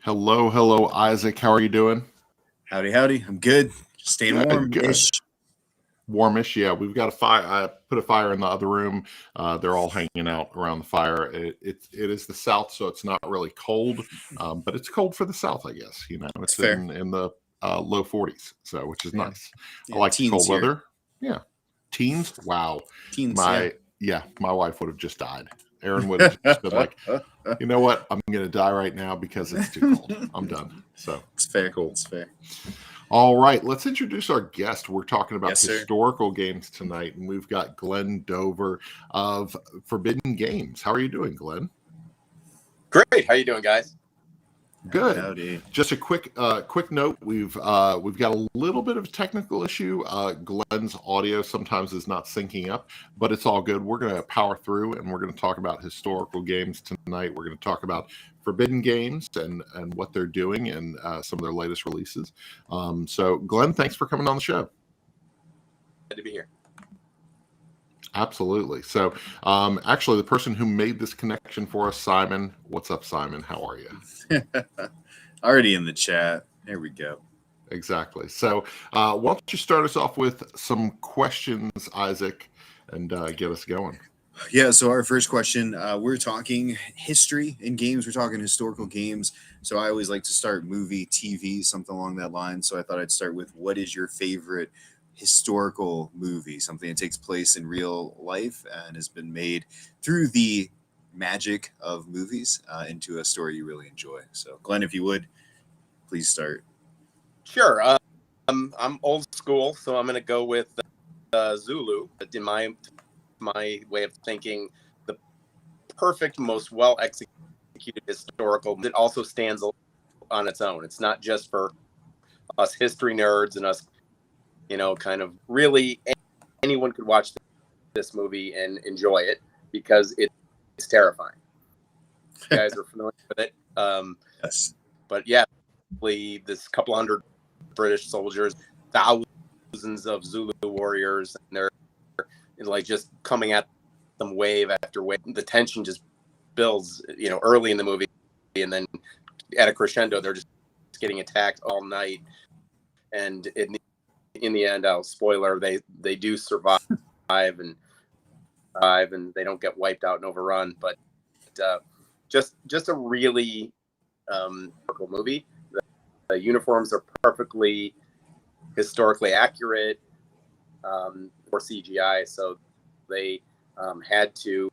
Hello, hello, Isaac. How are you doing? Howdy, howdy. I'm good. Just staying Good, good. warm-ish. Warmish, yeah. We've got a fire. I put a fire in the other room. They're all hanging out around the fire. It is the South, so it's not really cold, but it's cold for the South, I guess. It's It's fair. in the low 40s, so which is Yeah. nice. I Yeah, like the teens cold here. weather. Yeah, teens. Wow, Teens, yeah. my wife would have just died. Erin would have just been like, you know what? I'm gonna die right now because it's too cold. I'm done. So It's fair. cool. It's fair. All right, let's introduce our guest. We're talking about Yes, sir. historical games tonight, and we've got Glenn Dover of Forbidden Games. How are you doing, Glenn? Great. How you doing, guys? Good. Howdy. Just a quick note. We've got a little bit of a technical issue. Glenn's audio sometimes is not syncing up, but it's all good. We're going to power through, and we're going to talk about historical games tonight. We're going to talk about Forbidden Games and what they're doing and some of their latest releases. So, Glenn, thanks for coming on the show. Good to be here. Absolutely. So, actually, the person who made this connection for us, Simon. What's up, Simon? How are you? Already in the chat. There we go. Exactly. So, why don't you start us off with some questions, Isaac, and get us going? Yeah, so our first question, we're talking history in games. We're talking historical games. So I always like to start movie, TV, something along that line. So I thought I'd start with, what is your favorite historical movie, something that takes place in real life and has been made through the magic of movies into a story you really enjoy? So, Glenn, if you would, please start. Sure. I'm old school, so I'm going to go with Zulu. In my way of thinking, the perfect, most well executed historical. It also stands on its own. It's not just for us history nerds and us, kind of really anyone could watch this movie and enjoy it because it's terrifying. You guys are familiar with it. Yes. But yeah, this couple hundred British soldiers, thousands of Zulu warriors, and they're like just coming at them wave after wave. The tension just builds, early in the movie, and then at a crescendo, they're just getting attacked all night. And in the end, spoiler, they do survive and they don't get wiped out and overrun. But just a really historical movie. The uniforms are perfectly historically accurate for CGI, so they had to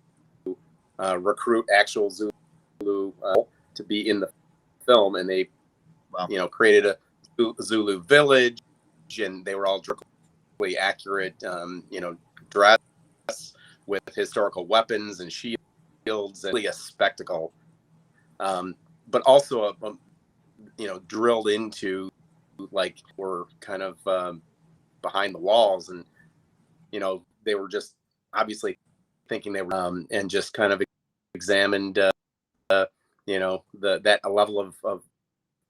recruit actual Zulu to be in the film, and they created a Zulu village, and they were all directly accurate, dress with historical weapons and shields, and really a spectacle. But also drilled into, like, we're kind of behind the walls, and they were just obviously thinking they were and just kind of examined that a level of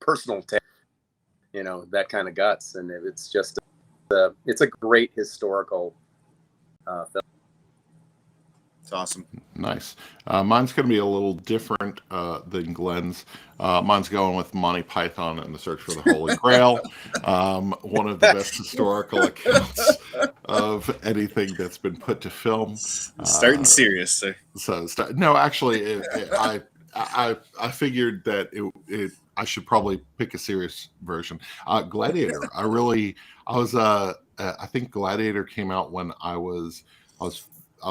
personal that kind of guts, and it's just it's a great historical film. It's awesome. Nice. Mine's going to be a little different than Glenn's. Mine's going with Monty Python and the Search for the Holy Grail. One of the best historical accounts of anything that's been put to film. Starting serious, sir. No, actually, I figured that I should probably pick a serious version. Gladiator. I think Gladiator came out when I was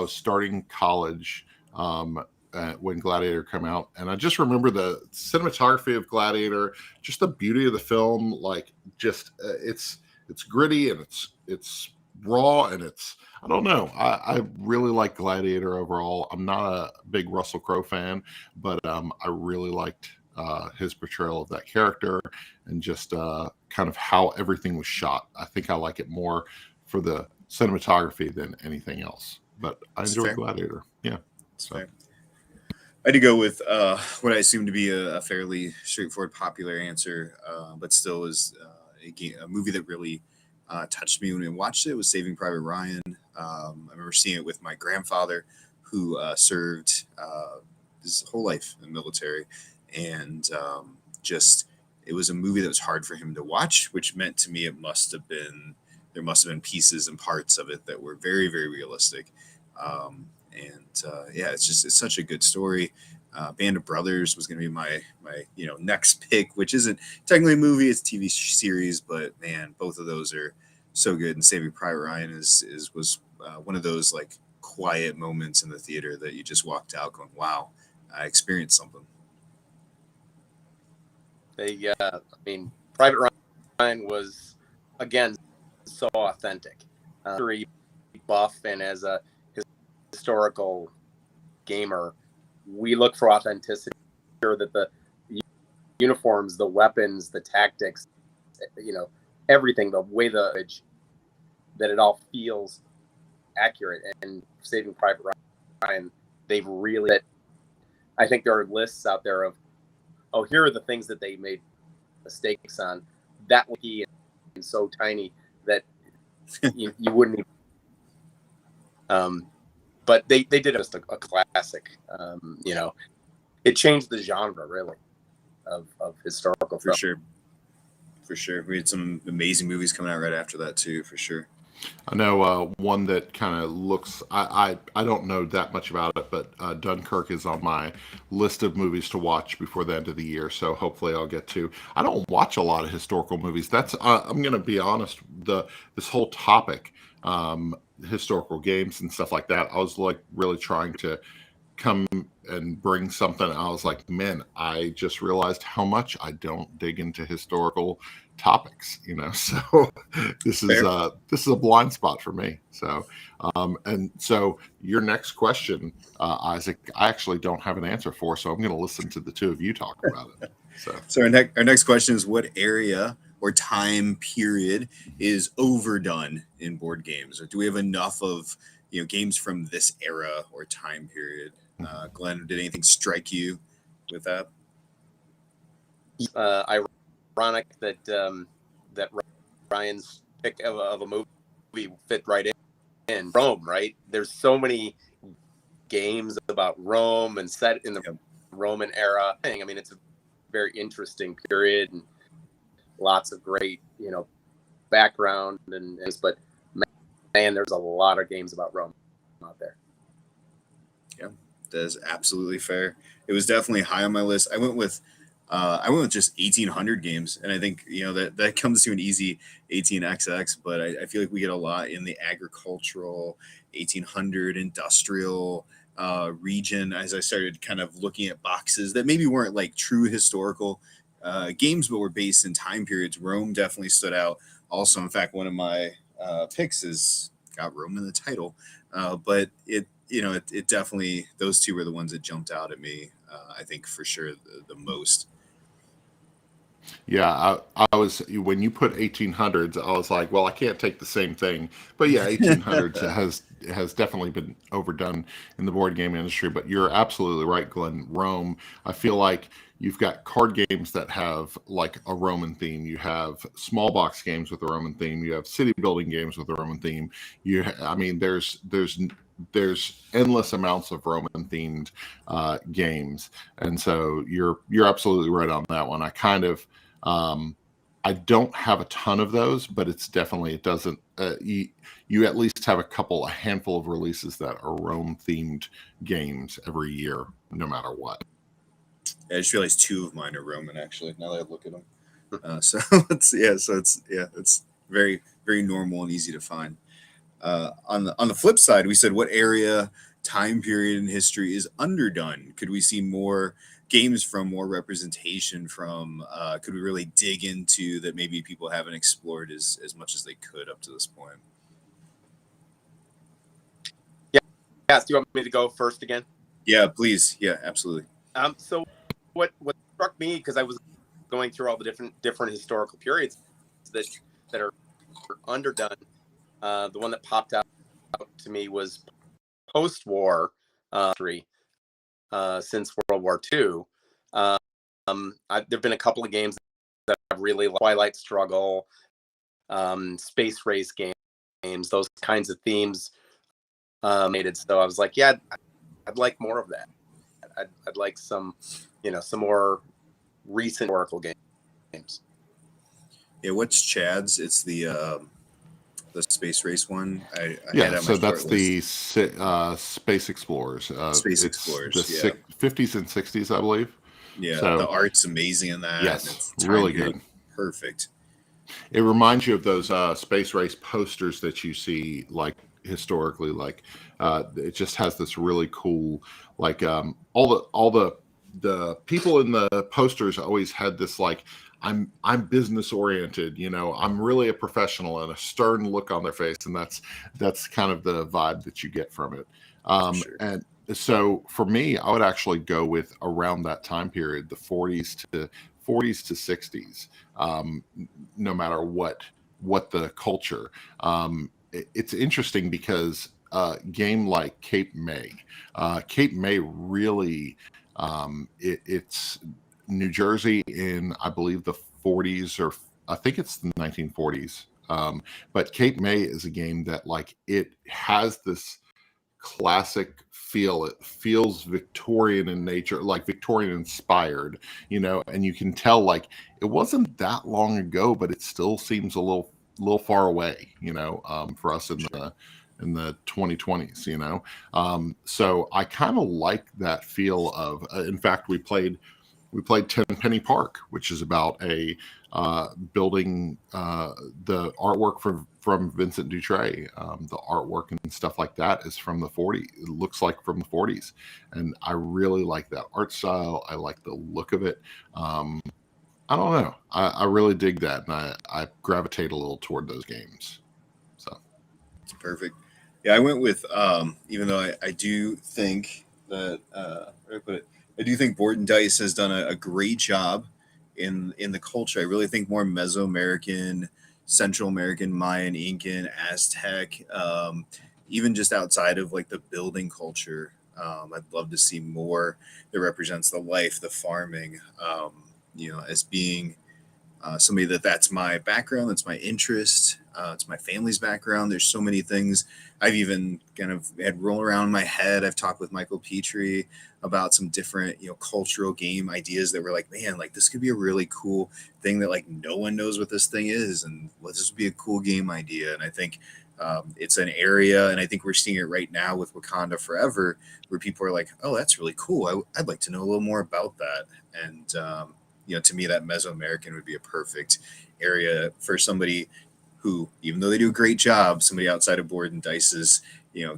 starting college when Gladiator came out, and I just remember the cinematography of Gladiator, just the beauty of the film. Like, just it's gritty and it's raw, and I don't know. I really like Gladiator overall. I'm not a big Russell Crowe fan, but I really liked his portrayal of that character and just kind of how everything was shot. I think I like it more for the cinematography than anything else. But I enjoyed Gladiator. Yeah. So I had to go with what I assume to be a fairly straightforward, popular answer, but still is a movie that really touched me when I watched it. It was Saving Private Ryan. I remember seeing it with my grandfather, who served his whole life in the military, and just, it was a movie that was hard for him to watch, which meant to me there must have been pieces and parts of it that were very, very realistic. Yeah, it's such a good story. Band of Brothers was going to be my next pick, which isn't technically a movie, it's a TV series, but man, both of those are so good. And Saving Private Ryan was one of those like quiet moments in the theater that you just walked out going, wow, I experienced something. I mean, Private Ryan was, again, so authentic. Very buff, and as a historical gamer, we look for authenticity, sure that the uniforms, the weapons, the tactics, everything, the way that it all feels accurate. And Saving Private Ryan, they've really, I think there are lists out there of, oh, here are the things that they made mistakes on. That would be so tiny that you wouldn't even, but they did just a classic. It changed the genre really of historical For film. For sure. We had some amazing movies coming out right after that too, for sure. I know one that kind of looks, I don't know that much about it, but Dunkirk is on my list of movies to watch before the end of the year. So hopefully I'll get to. I don't watch a lot of historical movies. That's I'm going to be honest. This whole topic, historical games and stuff like that, I was like really trying to come and bring something. I was like, man, I just realized how much I don't dig into historical topics, so this is a blind spot for me. So and so your next question, Isaac, I actually don't have an answer for, so I'm going to listen to the two of you talk about it. So our next question is, what area or time period is overdone in board games, or do we have enough of games from this era or time period? Glenn, did anything strike you with that? Ironic that Ryan's pick of a movie fit right in Rome, right? There's so many games about Rome and set in the Roman era. I mean, it's a very interesting period and lots of great, background but man, there's a lot of games about Rome out there. Yeah, that is absolutely fair. It was definitely high on my list. I went with just 1800 games, and I think that comes to an easy 18xx, but I feel like we get a lot in the agricultural 1800 industrial region as I started kind of looking at boxes that maybe weren't like true historical games, but were based in time periods. Rome definitely stood out. Also, in fact, one of my picks is got Rome in the title, but it definitely, those two were the ones that jumped out at me. I think for sure the most. Yeah, I was, when you put 1800s, I was like, well, I can't take the same thing. But yeah, 1800s has definitely been overdone in the board game industry. But you're absolutely right, Glenn. Rome, I feel like you've got card games that have like a Roman theme. You have small box games with a Roman theme. You have city building games with a Roman theme. There's endless amounts of Roman themed games, and so you're absolutely right on that one. I kind of I don't have a ton of those, but it doesn't you at least have a handful of releases that are Rome themed games every year, no matter what. I just realized two of mine are Roman, actually, now that I look at them. So it's very, very normal and easy to find. On the flip side, we said, what area, time period in history is underdone? Could we see more games from, more representation from? Could we really dig into that maybe people haven't explored as much as they could up to this point? Yeah. Do you want me to go first again? Yeah, please. Yeah, absolutely. So what struck me, because I was going through all the different historical periods that are underdone, the one that popped out to me was post-war history, since World War II. There've been a couple of games that I've really liked. Twilight Struggle, space race games, those kinds of themes. So I was like, yeah, I'd like more of that. I'd like some more recent historical games. Yeah, what's Chad's? It's the space race one. I had Yeah, on my so that's short the list. Space Explorers. Space It's Explorers. the Yeah, 50s and 60s, I believe. yeah. The So art's amazing in that, and yes, it's time really period good. perfect. It reminds you of those space race posters that you see, like historically. Like it just has this really cool, like all the people in the posters always had this like I'm business oriented. You know, I'm really a professional and a stern look on their face, and that's kind of the vibe that you get from it. For sure. And so for me, I would actually go with around that time period, the 40s to 60s. No matter what the culture. It's interesting because game like Cape May really it's New Jersey in I believe the 40s or I think it's the 1940s. But Cape May is a game that like it has this classic feel. It feels Victorian in nature, like Victorian inspired, you know, and you can tell like it wasn't that long ago, but it still seems a little far away, you know, for us in the 2020s, you know. So I kind of like that feel of in fact we played Tenpenny Park, which is about a building the artwork from Vincent Dutray. The artwork and stuff like that is from the 40s. It looks like from the 40s, and I really like that art style. I like the look of it. I don't know. I really dig that, and I gravitate a little toward those games. So It's perfect. Yeah, I went with even though I do think that where do I put it? I do think Board and Dice has done a great job in the culture. I really think more Mesoamerican, Central American, Mayan, Incan, Aztec, even just outside of like the building culture. I'd love to see more that represents the life, the farming. As being somebody that's my background, that's my interest, it's my family's background. There's so many things I've even kind of had roll around in my head. I've talked with Michael Petrie about some different, cultural game ideas that were like, man, like this could be a really cool thing that like no one knows what this thing is, and this would be a cool game idea. And I think it's an area, and I think we're seeing it right now with Wakanda Forever, where people are like, oh, that's really cool. I'd like to know a little more about that. And to me, that Mesoamerican would be a perfect area for somebody who, even though they do a great job, somebody outside of Board and Dice's,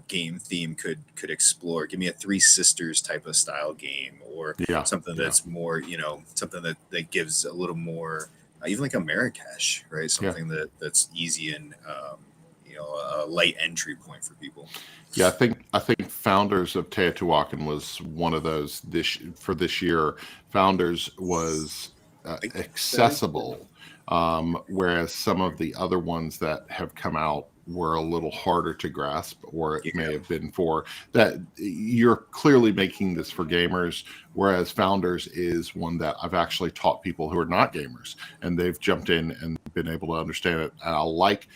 game theme could explore. Give me a Three Sisters type of style game, or yeah, something yeah, that's more, something that gives a little more, even like a Marrakesh, right? yeah. Something that's easy and a light entry point for people. Yeah, I think Founders of Teotihuacan was one of those this year. Founders was accessible, whereas some of the other ones that have come out were a little harder to grasp, or it may have been for that. You're clearly making this for gamers, whereas Founders is one that I've actually taught people who are not gamers, and they've jumped in and been able to understand it. And I like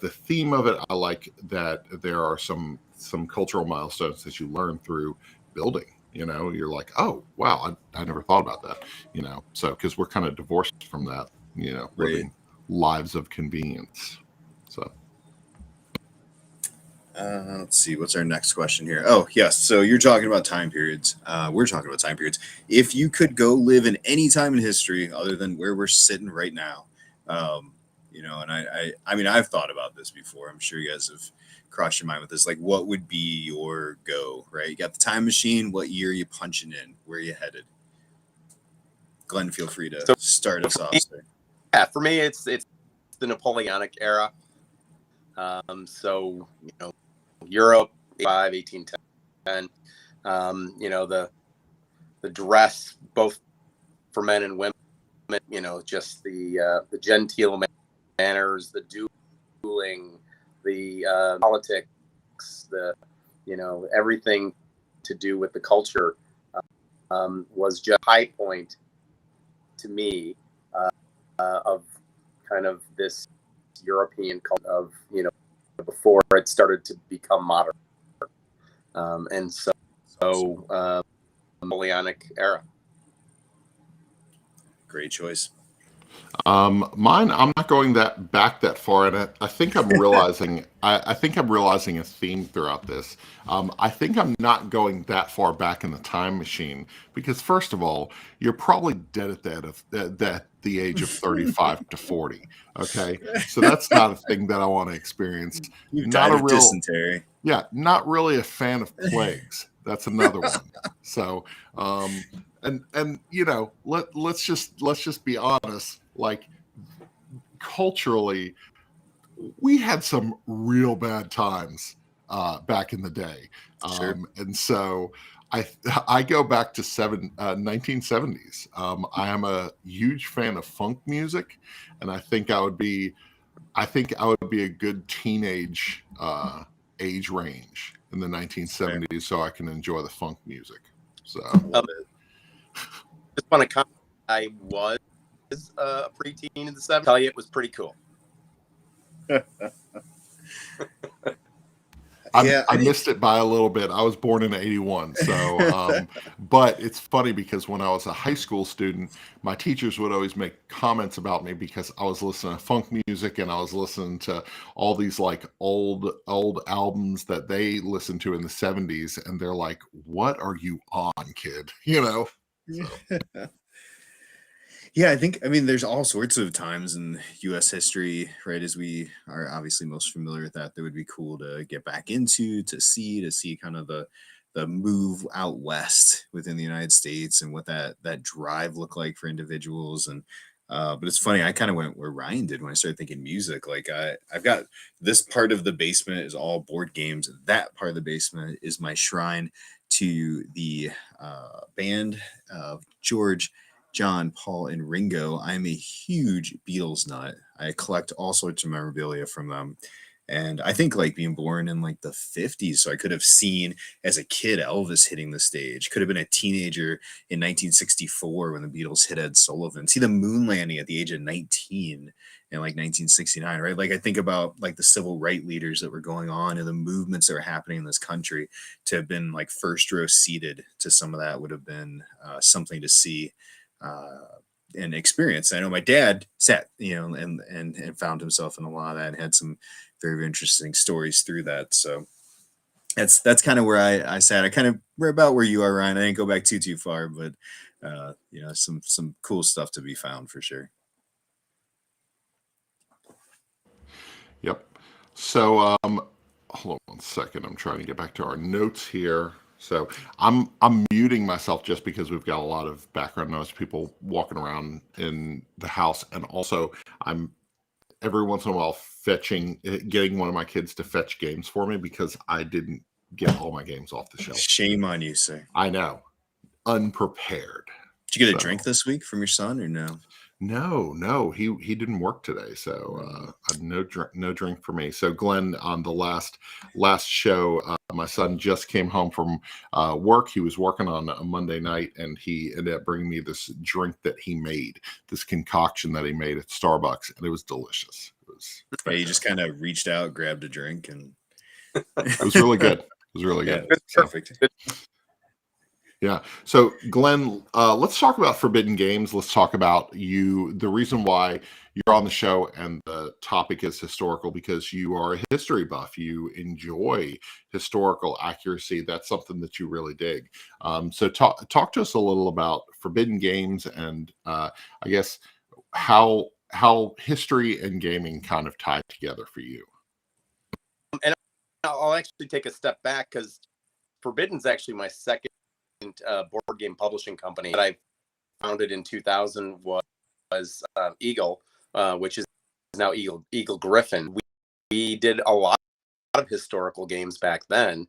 the theme of it. I like that there are some cultural milestones that you learn through building. You're like, oh wow, I never thought about that. So because we're kind of divorced from that, living lives of convenience. So let's see, what's our next question here? Oh yes, so you're talking about time periods. We're talking about time periods. If you could go live in any time in history other than where we're sitting right now, and I mean, I've thought about this before. I'm sure you guys have crossed your mind with this. Like, what would be your go? Right, you got the time machine. What year are you punching in? Where are you headed? Glenn, feel free to start us off. Yeah, for me, it's the Napoleonic era. Europe, 1810. The dress, both for men and women. Just the genteel manners, the dueling, the politics, the everything to do with the culture was just a high point to me of kind of this European culture of before it started to become modern, and so Napoleonic era. Great choice. Mine, I'm not going back that far, and I think I'm realizing I think I'm realizing a theme throughout this. I think I'm not going that far back in the time machine because, first of all, you're probably dead at the age of 35 to 40. Okay, so that's not a thing that I want to experience. You've Not died a of real, dysentery. yeah, not really a fan of plagues. That's another one. So, and let's just be honest. Like culturally, we had some real bad times back in the day, Sure. and so I go back to 1970s. I am a huge fan of funk music, and I think I would be a good teenage age range in the 1970s, so I can enjoy the funk music. So, Love it. Just want to comment. I was a preteen in the 70s. Tell you, it was pretty cool. I missed it by a little bit. I was born in '81, so but it's funny because when I was a high school student, my teachers would always make comments about me because I was listening to funk music and I was listening to all these like old albums that they listened to in the '70s, and they're like, "What are you on, kid?" You know. So. Yeah, I mean, there's all sorts of times in U.S. history, right? As we are obviously most familiar with that would be cool to get back into, to see kind of the move out west within the United States and what that drive looked like for individuals. And but it's funny, I kind of went where Ryan did when I started thinking music. Like I've got this part of the basement is all board games. That part of the basement is my shrine to the band of George, John, Paul, and Ringo. I'm a huge Beatles nut. I collect all sorts of memorabilia from them. And I think like being born in like the 50s, so I could have seen as a kid Elvis hitting the stage, could have been a teenager in 1964 when the Beatles hit Ed Sullivan, see the moon landing at the age of 19 in like 1969, right? Like I think about like the civil rights leaders that were going on and the movements that were happening in this country. To have been like first row seated to some of that would have been something to see and experience. I know my dad sat, and found himself in a lot of that and had some very, very interesting stories through that. So that's kind of where I sat. I kind of we're about where you are, Ryan. I didn't go back too far, but some cool stuff to be found for sure. Yep. So hold on one second. I'm trying to get back to our notes here. So I'm muting myself just because we've got a lot of background noise, people walking around in the house, and also I'm every once in a while getting one of my kids to fetch games for me because I didn't get all my games off the shelf. Shame on you, sir. I know, unprepared. Did you get a drink this week from your son or no? No, he didn't work today, so no drink for me. So Glenn, on the last show, my son just came home from work. He was working on a Monday night, and he ended up bringing me this drink that he made, this concoction that he made at Starbucks, and it was delicious. You just kind of reached out, grabbed a drink, and it was really good. It was really good. Perfect. Yeah. So, Glenn, let's talk about Forbidden Games. Let's talk about you. The reason why you're on the show and the topic is historical because you are a history buff. You enjoy historical accuracy. That's something that you really dig. So, talk to us a little about Forbidden Games and I guess how history and gaming kind of tie together for you. And I'll actually take a step back because Forbidden's actually my second board game publishing company that I founded in 2000 was Eagle, which is now Eagle Griffin. We did a lot of historical games back then.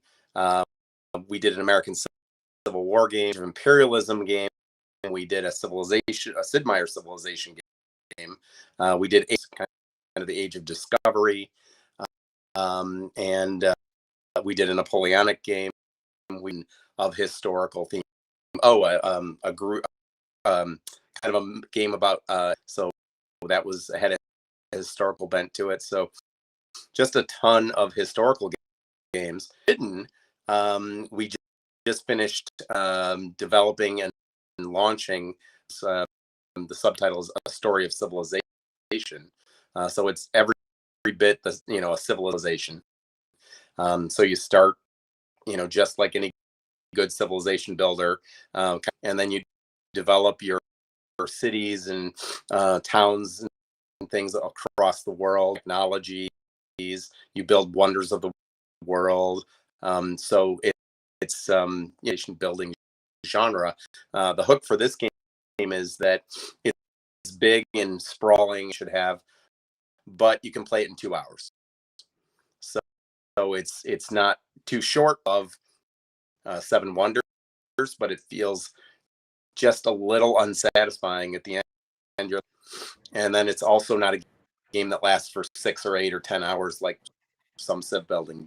We did an American Civil War game, an imperialism game, and we did a Sid Meier civilization game. We did kind of the Age of Discovery, and we did a Napoleonic game. Of historical theme. A group, kind of a game about. So that had a historical bent to it. So just a ton of historical games. We just finished developing and launching the subtitle is A Story of Civilization. So it's every bit the a civilization. So you start just like any good civilization builder, and then you develop your cities and towns and things across the world, technologies. You build wonders of the world. So it's nation building genre. The hook for this game is that it's big and sprawling. Should have, but you can play it in 2 hours. So it's not too short of Seven Wonders, but it feels just a little unsatisfying at the end. And then it's also not a game that lasts for 6 or 8 or 10 hours like some civ building.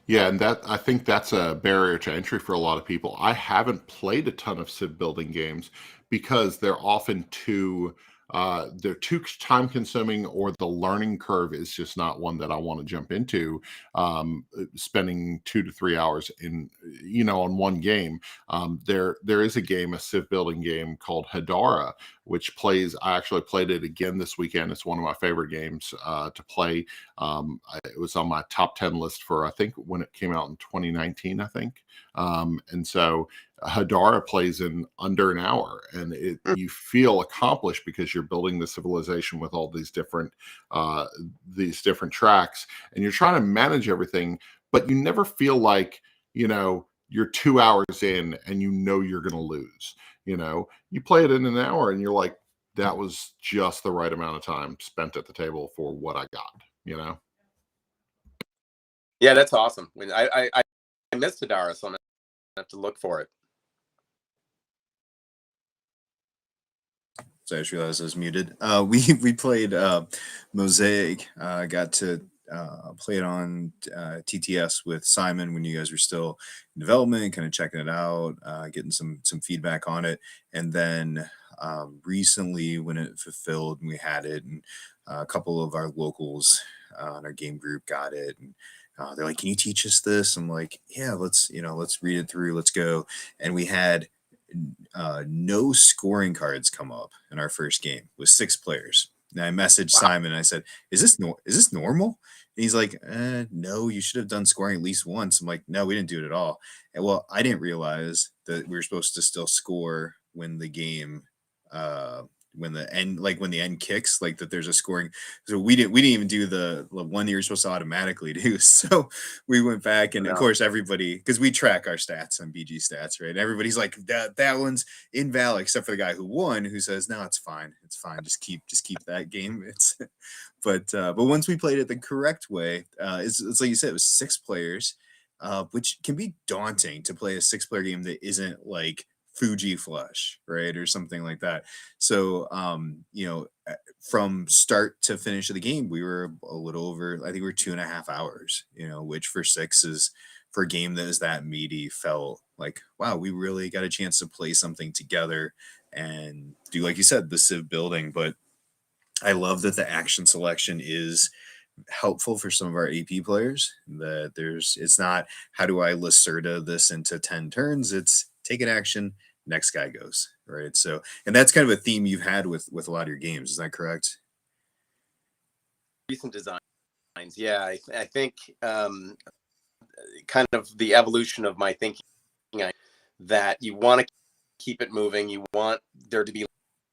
Yeah, and I think that's a barrier to entry for a lot of people. I haven't played a ton of civ building games because they're often they're too time consuming, or the learning curve is just not one that I want to jump into. Spending 2 to 3 hours on one game. There is a game, a civ building game called Hadara, which I actually played it again this weekend. It's one of my favorite games to play. It was on my top 10 list for, I think, when it came out in 2019, I think. And so Hadara plays in under an hour, and you feel accomplished because you're building the civilization with all these different tracks, and you're trying to manage everything, but you never feel like you're 2 hours in and you're going to lose. You play it in an hour and you're like, that was just the right amount of time spent at the table for what I got. Yeah, that's awesome. I missed Hadara, so I'm gonna have to look for it. So I just realized I was muted. We played Mosaic. Got to play it on TTS with Simon when you guys were still in development, kind of checking it out, getting some feedback on it. And then recently when it fulfilled and we had it, and a couple of our locals on our game group got it, and they're like, can you teach us this? I'm like, yeah, let's read it through. Let's go. And we had no scoring cards come up in our first game with 6 players. And I messaged Simon and I said, is this normal? And he's like, no, you should have done scoring at least once. I'm like, no, we didn't do it at all. And well, I didn't realize that we were supposed to still score when the game when the end kicks, like that there's a scoring. So we didn't even do the one that you're supposed to automatically do. So we went back, and of course everybody, because we track our stats on BG Stats, right? And everybody's like, that one's invalid, except for the guy who won, who says, no, it's fine, just keep that game. It's but once we played it the correct way, it's like you said, it was 6 players, which can be daunting to play a 6-player game that isn't like Fuji Flush, right, or something like that. So from start to finish of the game, we were a little over, I think we were 2.5 hours, which for 6 is, for a game that is that meaty, felt like, wow, we really got a chance to play something together and do, like you said, the civ building. But I love that the action selection is helpful for some of our AP players, that it's not, how do I Lacerda this into 10 turns? It's take an action, next guy goes, right? So, and that's kind of a theme you've had with a lot of your games. Is that correct? Recent designs. Yeah, I think kind of the evolution of my thinking, that you want to keep it moving. You want there to be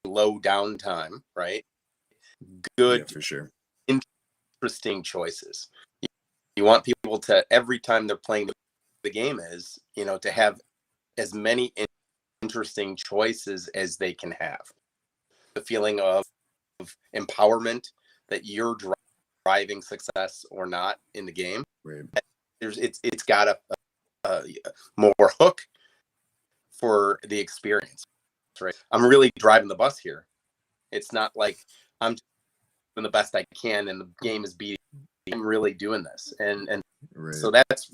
low downtime, right? Good, yeah, for sure. Interesting choices. You want people to, every time they're playing the game, to have as many interesting choices as they can have. The feeling of empowerment that you're driving success or not in the game. Right. It's got a more hook for the experience, right? I'm really driving the bus here. It's not like I'm doing the best I can and the game is beating. I'm really doing this, and right. So that's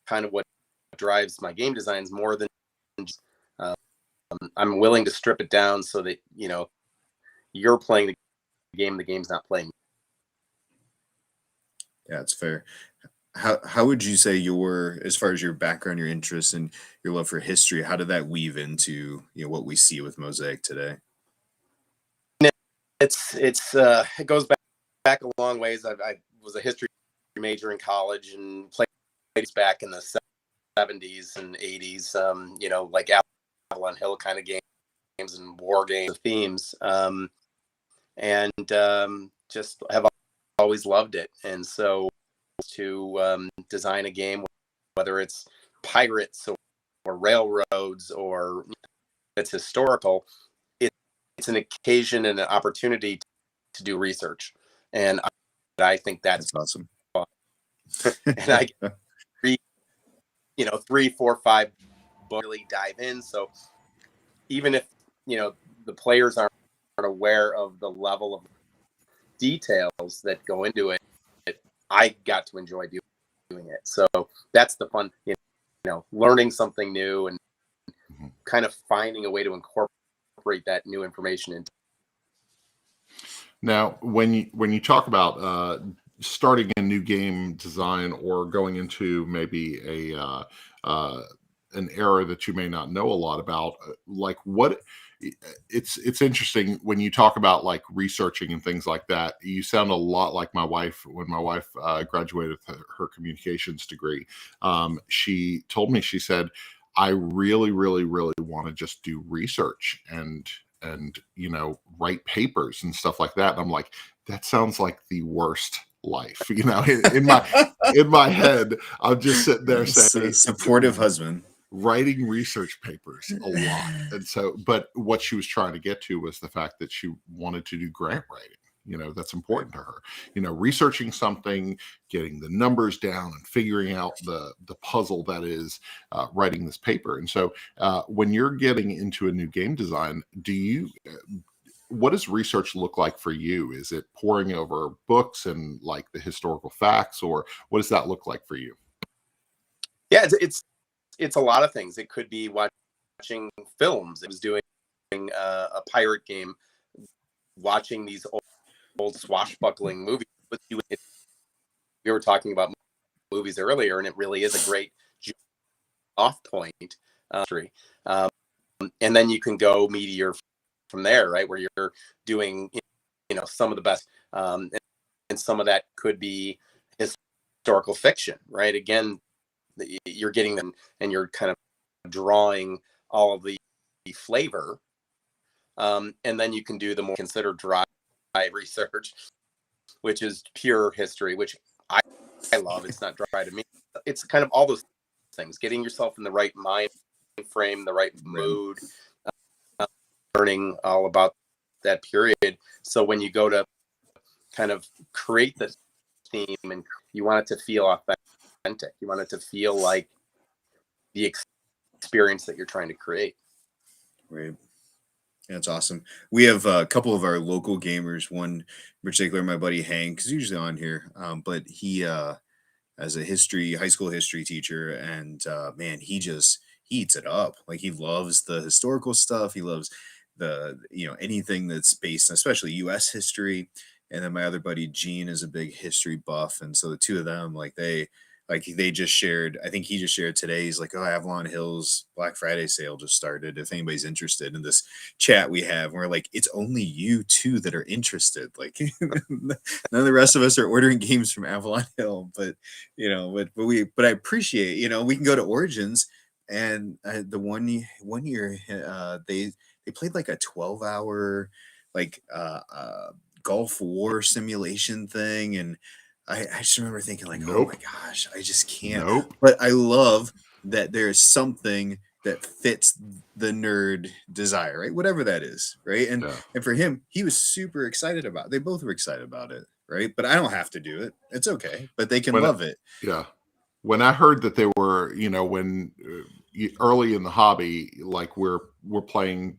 kind of what drives my game designs more than just, I'm willing to strip it down so that you're playing the game, the game's not playing. Yeah, it's fair. how would you say your, as far as your background, your interests, and your love for history, how did that weave into, what we see with Mosaic today? It goes back a long ways. I was a history major in college and played back in the 70s and 80s. Like Avalon Hill kind of games and war games themes, and just have always loved it. And so to design a game, whether it's pirates or railroads or it's historical, it's an occasion and an opportunity to do research. And I think that's awesome. Fun. And I read, 3, 4, 5 books, really dive in. So even if, the players aren't aware of the level of details that go into it, I got to enjoy doing it. So that's the fun, learning something new and kind of finding a way to incorporate that new information into. Now, when you talk about starting a new game design or going into maybe an era that you may not know a lot about, like what it's interesting when you talk about like researching and things like that. You sound a lot like my wife. When my wife graduated with her communications degree, she told me, she said, I really, really, really want to just do research and write papers and stuff like that. And I'm like, that sounds like the worst life. In my head, I'm just sitting there saying, supportive husband, writing research papers a lot. And so, but what she was trying to get to was the fact that she wanted to do grant writing. That's important to her. Researching something, getting the numbers down and figuring out the puzzle that is writing this paper. And so when you're getting into a new game design, what does research look like for you? Is it poring over books and like the historical facts, or what does that look like for you? Yeah, it's a lot of things. It could be watching films. It was doing a pirate game, watching these old swashbuckling movies. We were talking about movies earlier, and it really is a great off point. And then you can go meteor from there, right? Where you're doing, some of the best, and some of that could be historical fiction, right? Again, you're getting them, and you're kind of drawing all of the flavor, and then you can do the more considered dry research, which is pure history, which I love. It's not dry to me. It's kind of all those things, getting yourself in the right mind frame, the right mood, learning all about that period. So when you go to kind of create the theme, and you want it to feel authentic, you want it to feel like the experience that you're trying to create. Right. That's awesome. We have a couple of our local gamers. One in particular, my buddy Hank, is usually on here, but he, as a high school history teacher, and man, he eats it up. Like, he loves the historical stuff. He loves anything that's based, especially U.S. history. And then my other buddy Gene is a big history buff, and so the two of them, they just shared, I think he just shared today, he's like, oh, Avalon Hills Black Friday sale just started, if anybody's interested. In this chat we have, we're like, it's only you two that are interested. Like, none of the rest of us are ordering games from Avalon Hill. But but I appreciate, we can go to Origins, and the one year they played like a 12-hour Gulf War simulation thing, and I just remember thinking like, Nope. oh my gosh, I just can't. Nope. But I love that there's something that fits the nerd desire, right? Whatever that is, right? And for him, he was super excited about it. They both were excited about it, right? But I don't have to do it. It's okay. But they can love it. Yeah. When I heard that they were, when early in the hobby, like we're playing,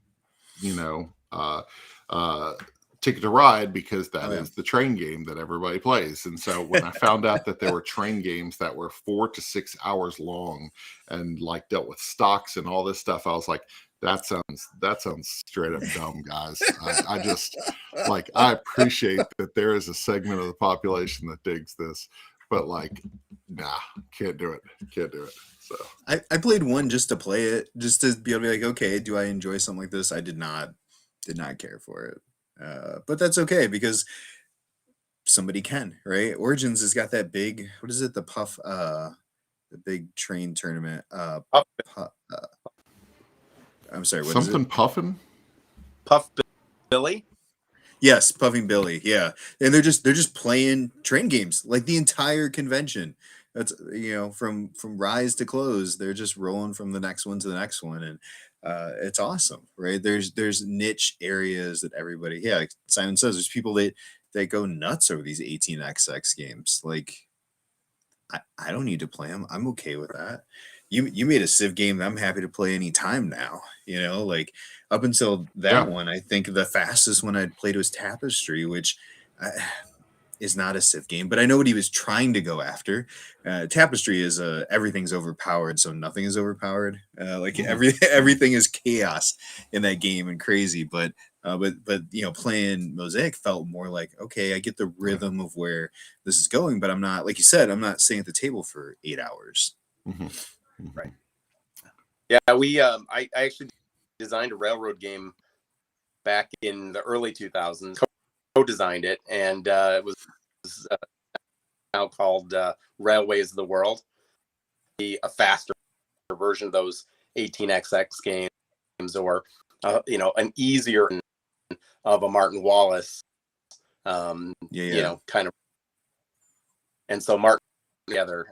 Ticket to Ride, because that is the train game that everybody plays. And so when I found out that there were train games that were 4 to 6 hours long and like dealt with stocks and all this stuff, I was like, that sounds straight up dumb, guys. I just I appreciate that there is a segment of the population that digs this, but like, nah, can't do it. Can't do it. So I played one just to play it, just to be able to be like, okay, do I enjoy something like this? I did not care for it. But that's okay because somebody can, right? Origins has got that big, what is it? The big train tournament. I'm sorry, what is it? something puffing. Puff Billy. Yes, Puffing Billy. Yeah, and they're just playing train games like the entire convention. That's from rise to close, they're just rolling from the next one to the next one, and it's awesome, right? There's niche areas that everybody, yeah, like Simon says, there's people that go nuts over these 18xx games. Like, I don't need to play them. I'm okay with that. You made a Civ game that I'm happy to play anytime now. Like up until that one, I think the fastest one I'd played was Tapestry, which is not a Civ game, but I know what he was trying to go after. Tapestry is everything's overpowered, so nothing is overpowered. Everything is chaos in that game and crazy. But playing Mosaic felt more like, okay, I get the rhythm of where this is going, but I'm not, like you said, I'm not sitting at the table for 8 hours. Right. Yeah, we I actually designed a railroad game back in the early 2000s. Co-designed it, and it was now called Railways of the World. A faster version of those 18xx games, or an easier of a Martin Wallace. Kind of. And so Martin together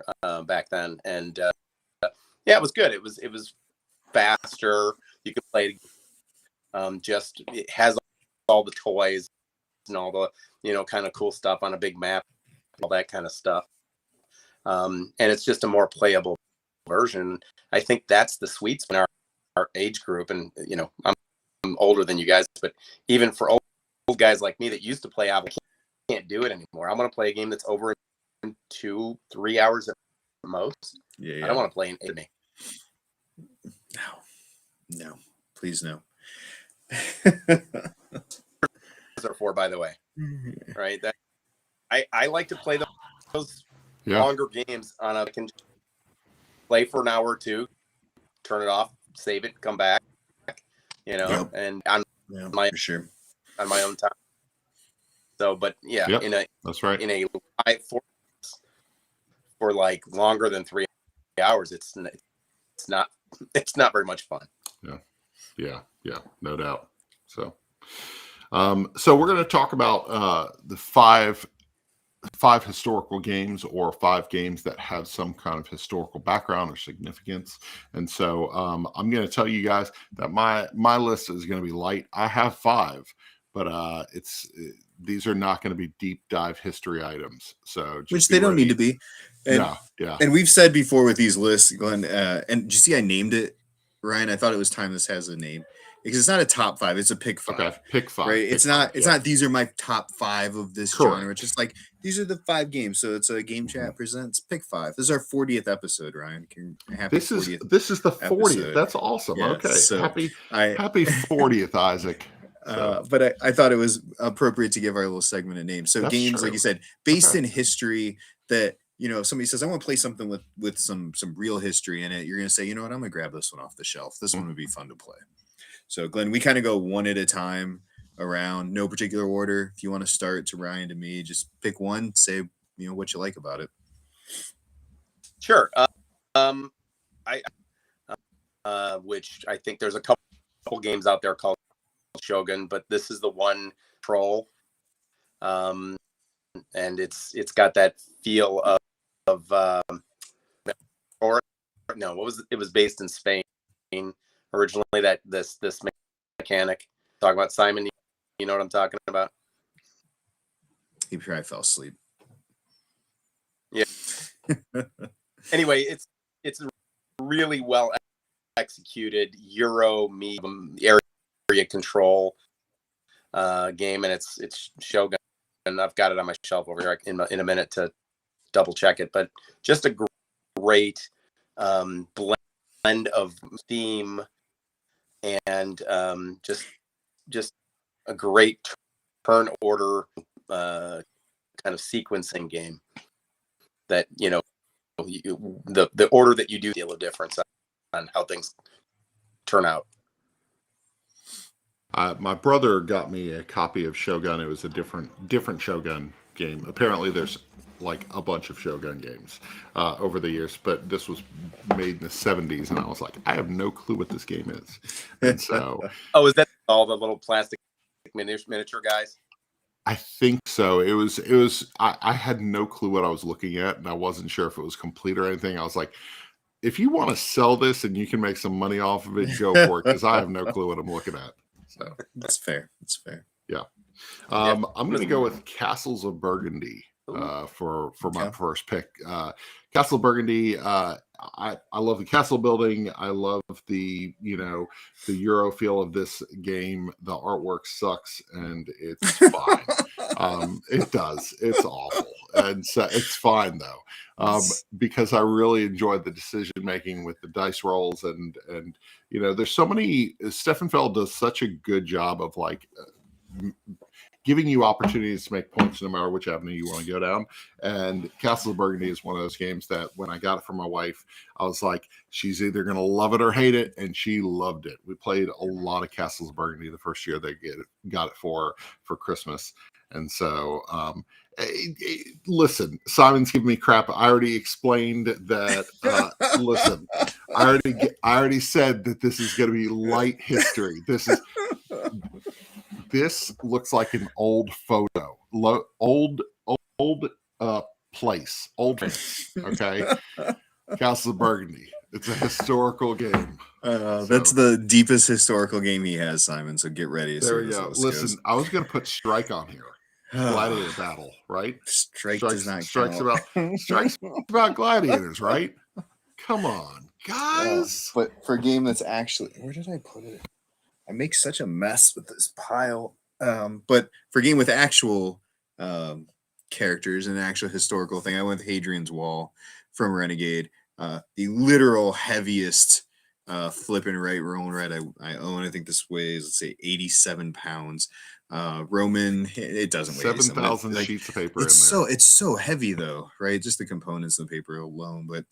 back then, and it was good. It was faster. You could play. It has all the toys and all the kind of cool stuff on a big map, all that kind of stuff. And it's just a more playable version. I think that's the sweet spot in our age group. And I'm older than you guys, but even for old guys like me that used to play Avil, can't do it anymore. I want to play a game that's over in 2-3 hours at most. I don't want to play an 8. No, please no. Are for, by the way, right? That I like to play those longer games on I can play for an hour or two, turn it off, save it, come back, and on my own time. So, but that's right. In a for like longer than 3 hours, it's not very much fun. Yeah, no doubt. So we're going to talk about the five historical games, or 5 games that have some kind of historical background or significance. And so I'm going to tell you guys that my list is going to be light. I have 5, but these are not going to be deep dive history items. So which they don't need to be. And, And we've said before with these lists, Glenn, and did you see I named it, Ryan? I thought it was time this has a name. Because it's not a top 5, it's a pick 5. Okay, pick 5. Right? It's not these are my top 5 of this genre. It's just like these are the 5 games. So it's a Game Chat presents pick 5. This is our 40th episode, Ryan. This is the 40th. Episode. That's awesome. Yeah, okay. So happy 40th, Isaac. So. But I thought it was appropriate to give our little segment a name. So that's games, true. Like you said, based in history that if somebody says, I want to play something with some real history in it, you're going to say, you know what, I'm going to grab this one off the shelf. This one would be fun to play. So, Glenn, we kind of go one at a time around, no particular order. If you want to start to Ryan to me, just pick one, say, what you like about it. Sure. Which I think there's a couple games out there called Shogun, but this is the one, Troll. And it's got that feel of it was based in Spain originally, that this mechanic. Talk about Simon, you know what I'm talking about? He probably fell asleep. Yeah. Anyway, it's really well executed Euro area control game, and it's Shogun, and I've got it on my shelf over here in a minute to double check it, but just a great blend of theme and just a great turn order kind of sequencing game that the order that you do deal a difference on how things turn out. My brother got me a copy of Shogun. It was a different Shogun game. Apparently, there's like a bunch of Shogun games over the years, but this was made in the 70s, and I was like, I have no clue what this game is. And so, oh, is that all the little plastic miniature guys? I think so. It was. I had no clue what I was looking at, and I wasn't sure if it was complete or anything. I was like, if you want to sell this and you can make some money off of it, go for it, because I have no clue what I'm looking at. So that's fair. That's fair. Yeah. I'm going to go with Castles of Burgundy for my first pick. Castle of Burgundy. I love the castle building. I love the the Euro feel of this game. The artwork sucks and it's fine. It does. It's awful, and so it's fine though, because I really enjoyed the decision making with the dice rolls and there's so many. Stefan Feld does such a good job of like giving you opportunities to make points no matter which avenue you want to go down. And Castle of Burgundy is one of those games that when I got it from my wife, I was like, she's either going to love it or hate it. And she loved it. We played a lot of Castles of Burgundy the first year they got it for Christmas. And so, listen, Simon's giving me crap. I already explained that. Listen, I already said that this is going to be light history. This looks like an old photo, old place, old place. Okay, Castle of Burgundy. It's a historical game. That's the deepest historical game he has, Simon. So get ready. There we go. Listen, I was going to put Strike on here. Gladiator battle, right? Strike's about gladiators, right? Come on, guys. But for a game that's actually, where did I put it? I make such a mess with this pile. But for a game with actual characters and actual historical thing, I went with Hadrian's Wall from Renegade. The literal heaviest flipping right, rolling right I own. I think this weighs, let's say, 87 pounds. Roman, it doesn't weigh 7,000 sheets of paper. It's so heavy though, right? Just the components of the paper alone. But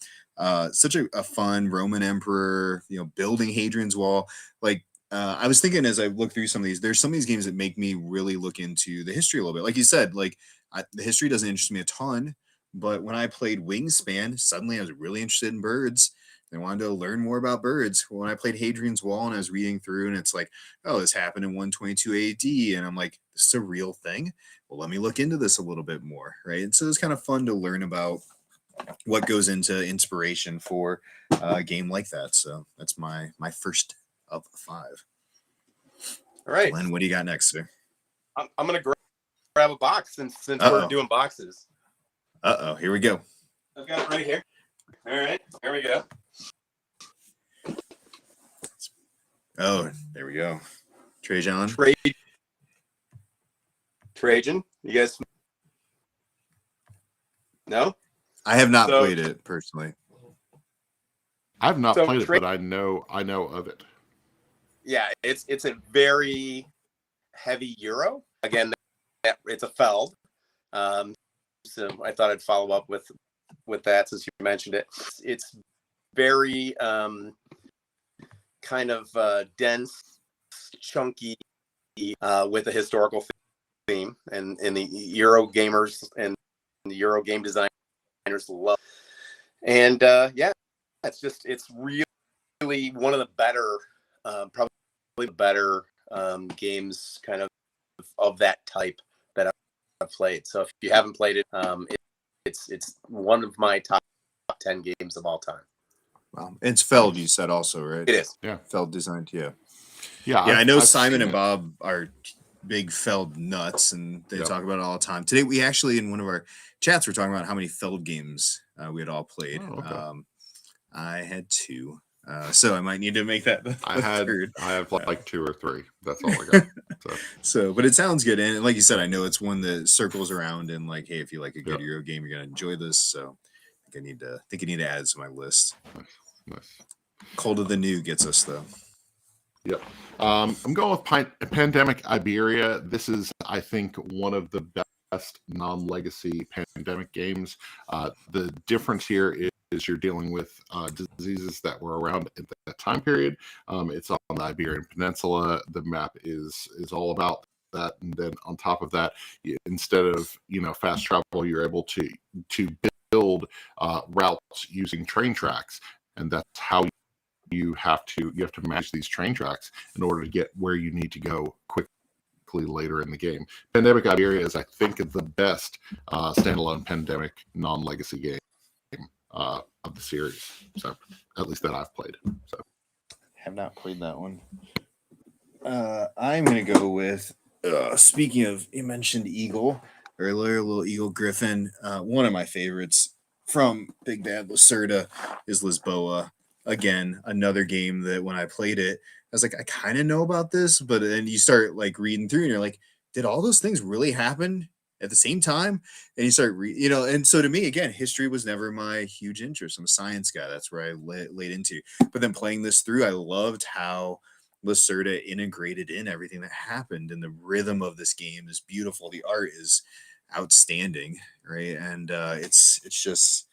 such a fun Roman emperor, building Hadrian's Wall. Like, I was thinking as I look through some of these, there's some of these games that make me really look into the history a little bit. Like you said, the history doesn't interest me a ton, but when I played Wingspan, suddenly I was really interested in birds. I wanted to learn more about birds. When I played Hadrian's Wall and I was reading through, and it's like, oh, this happened in 122 AD, and I'm like, this is a real thing. Well, let me look into this a little bit more, right? And so it's kind of fun to learn about what goes into inspiration for a game like that. So that's my first of 5. All right, Glenn, what do you got next, sir? I'm gonna grab a box since we're doing boxes. Here we go. I've got it right here. All right, here we go. Oh, there we go. Trajan. Trajan. You guys? No. I have not played it personally. I've not played it, but I know of it. Yeah, it's a very heavy Euro. Again, it's a Feld. So I thought I'd follow up with that since you mentioned it. It's very kind of dense, chunky, with a historical theme, and the Euro gamers and the Euro game designers love. And it's really one of the better, probably the better games kind of that type that I've played. So if you haven't played it, it's one of my top 10 games of all time. Wow. It's Feld, you said also, right? It is. Yeah. Feld designed, yeah. Yeah, I know Simon and Bob are big Feld nuts, and they talk about it all the time. Today, we actually, in one of our chats, were talking about how many Feld games we had all played. Oh, okay. I had 2. So I might need to make that third. I have like 2 or 3. That's all I got. So, but it sounds good. And like you said, I know it's one that circles around and like, hey, if you like a good Euro game, you're going to enjoy this. So I think I need to add it to my list. Nice. Cold of the New gets us though. Yep. I'm going with Pandemic Iberia. This is, I think, one of the non-legacy pandemic games. The difference here is you're dealing with diseases that were around at that time period. It's on the Iberian Peninsula. The map is all about that, and then on top of that, instead of fast travel, you're able to build routes using train tracks, and that's how you have to manage these train tracks in order to get where you need to go quickly later in the game. Pandemic Iberia is, I think, the best standalone pandemic non-legacy game of the series. So at least that I've played. So have not played that one. I'm gonna go with speaking of, you mentioned Eagle earlier, little Eagle Griffin. One of my favorites from Big Bad Lacerda is Lisboa. Again, another game that when I played it, I was like, I kind of know about this, but then you start like reading through and you're like, did all those things really happen at the same time? And you start and so to me, again, history was never my huge interest. I'm a science guy. That's where I laid into. But then playing this through, I loved how Lacerda integrated in everything that happened, and the rhythm of this game is beautiful. The art is outstanding, right? And it's just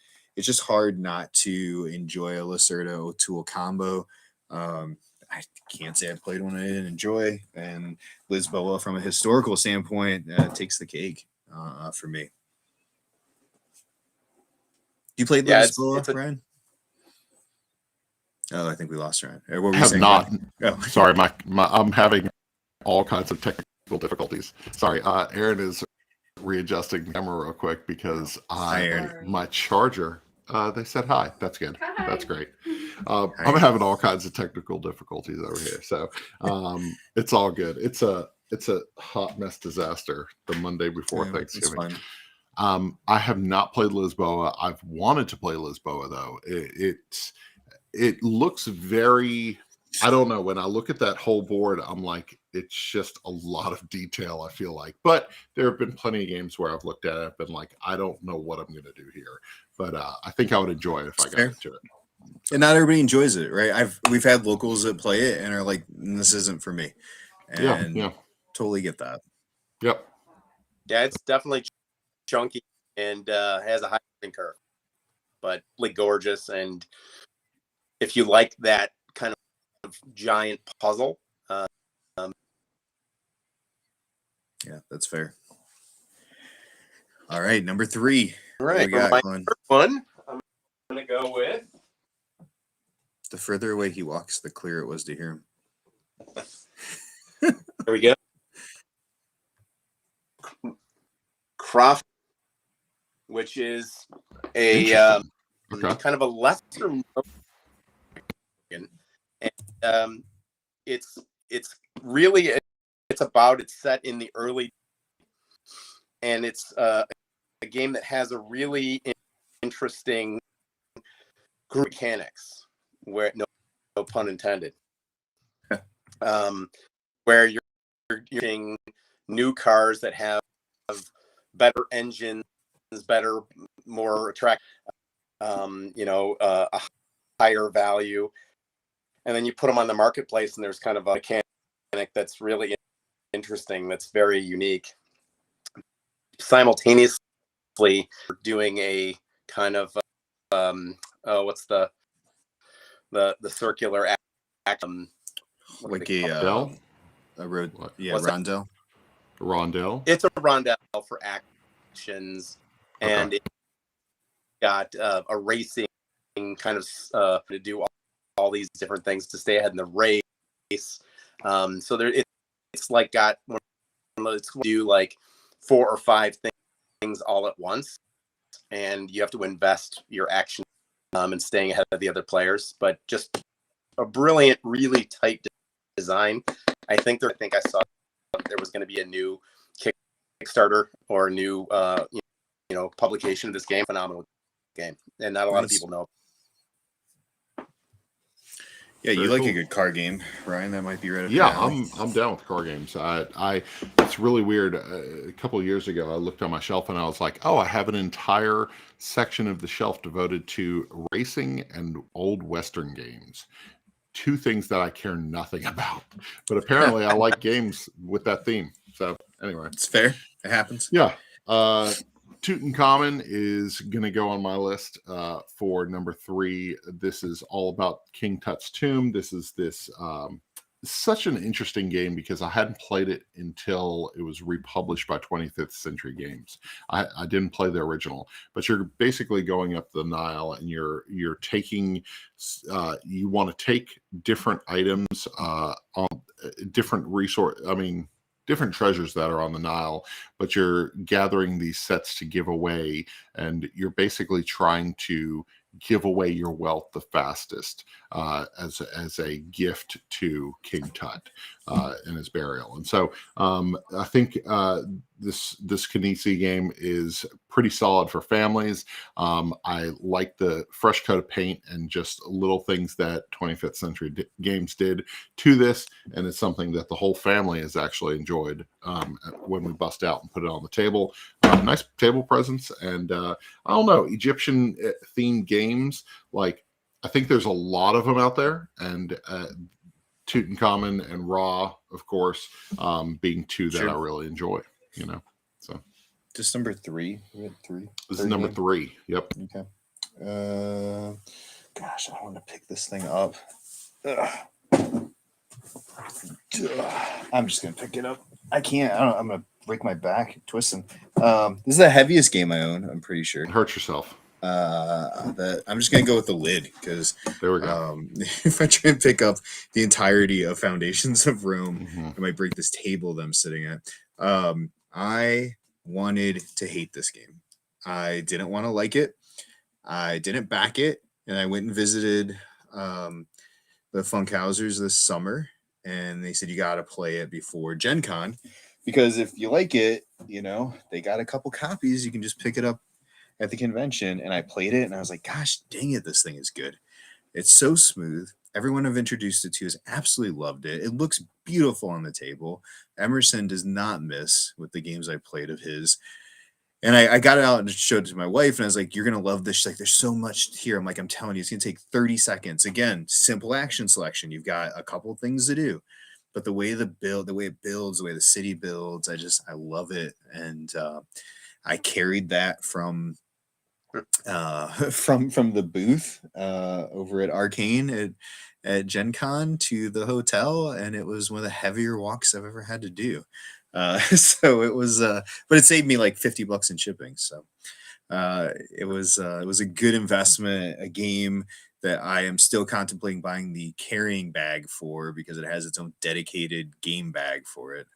hard not to enjoy a Lacerda O'Toole combo. I can't say I played one I didn't enjoy, and Lisboa, from a historical standpoint, takes the cake for me. You played Lisboa, Ryan? Oh, I think we lost Ryan. What were you saying, not. Oh. Sorry, I'm having all kinds of technical difficulties. Sorry, Aaron is readjusting the camera real quick because my charger. They said hi. That's good. Hi. That's great. I'm having all kinds of technical difficulties over here, so it's all good. It's a hot mess disaster the Monday before Thanksgiving. I have not played Lisboa. I've wanted to play Lisboa though. It looks very. I don't know. When I look at that whole board, I'm like, it's just a lot of detail, I feel like. But there have been plenty of games where I've looked at it and been like, I don't know what I'm going to do here. But I think I would enjoy it if I got into it. And not everybody enjoys it, right? We've had locals that play it and are like, this isn't for me. And yeah. Totally get that. Yep. Yeah, it's definitely chunky and has a high learning curve, but like gorgeous. And if you like that kind of giant puzzle, yeah, that's fair. All right, number 3. All right, my first one, I'm gonna go with. The further away he walks, the clearer it was to hear him. There we go. Croft, which is a kind of a lesser known, and it's really it's set in the early, and it's a game that has a really interesting group mechanics, where no pun intended, where you're using new cars that have better engines, better, more attractive, a higher value, and then you put them on the marketplace, and there's kind of a mechanic that's really interesting, that's very unique. Simultaneously, doing a kind of what's the circular act, like a road, rondel. Rondel. It's a rondel for actions, and it got a racing kind of to do all these different things to stay ahead in the race. So there, it's like got let's do like 4 or 5 things all at once, and you have to invest your action and staying ahead of the other players. But just a brilliant, really tight design. I think I saw there was going to be a new Kickstarter or a new publication of this game. Phenomenal game, and not a lot of people know. Yeah, you like a good car game, Ryan? That might be right up your alley. I'm down with car games. It's really weird. A couple of years ago, I looked on my shelf and I was like, oh, I have an entire section of the shelf devoted to racing and old Western games. 2 things that I care nothing about, but apparently I like games with that theme. So anyway, it's fair. It happens. Yeah. Tutankhamun is going to go on my list for number 3. This is all about King Tut's tomb. This is such an interesting game because I hadn't played it until it was republished by 25th Century Games. I didn't play the original, but you're basically going up the Nile and you're taking, you want to take different items, on different different treasures that are on the Nile, but you're gathering these sets to give away, and you're basically trying to give away your wealth the fastest as a gift to King Tut in his burial. And so I think this Knizia game is pretty solid for families. I like the fresh coat of paint and just little things that 25th Century Games did to this, and it's something that the whole family has actually enjoyed when we bust out and put it on the table. Nice table presence, and I don't know, Egyptian themed games, like I think there's a lot of them out there, and Tutankhamun and Ra, of course, being two that I really enjoy, so just number 3. We had 3. This is number 3. Yep. Okay. Gosh, I want to pick this thing up. Ugh. I'm just gonna pick it up. I can't. I'm gonna break my back twisting. This is the heaviest game I own, I'm pretty sure. Hurt yourself. I'm just gonna go with the lid because there we go. If I try and pick up the entirety of Foundations of Rome, I might break this table that I'm sitting at. I wanted to hate this game. I didn't want to like it. I didn't back it, and I went and visited the Funkhausers this summer, and they said you got to play it before Gen Con, because if you like it, they got a couple copies. You can just pick it up at the convention, and I played it, and I was like, gosh, dang it, this thing is good. It's so smooth. Everyone I've introduced it to has absolutely loved it. It looks beautiful on the table. Emerson does not miss with the games I played of his. And I got it out and showed it to my wife, and I was like, you're going to love this. She's like, there's so much here. I'm like, I'm telling you, it's going to take 30 seconds. Again, simple action selection. You've got a couple of things to do. But the way it builds, the way the city builds, I love it. And I carried that from the booth over at Arcane at Gen Con to the hotel, and it was one of the heavier walks I've ever had to do. So it was, but it saved me like $50 in shipping. So it was a good investment, a game that I am still contemplating buying the carrying bag for, because it has its own dedicated game bag for it.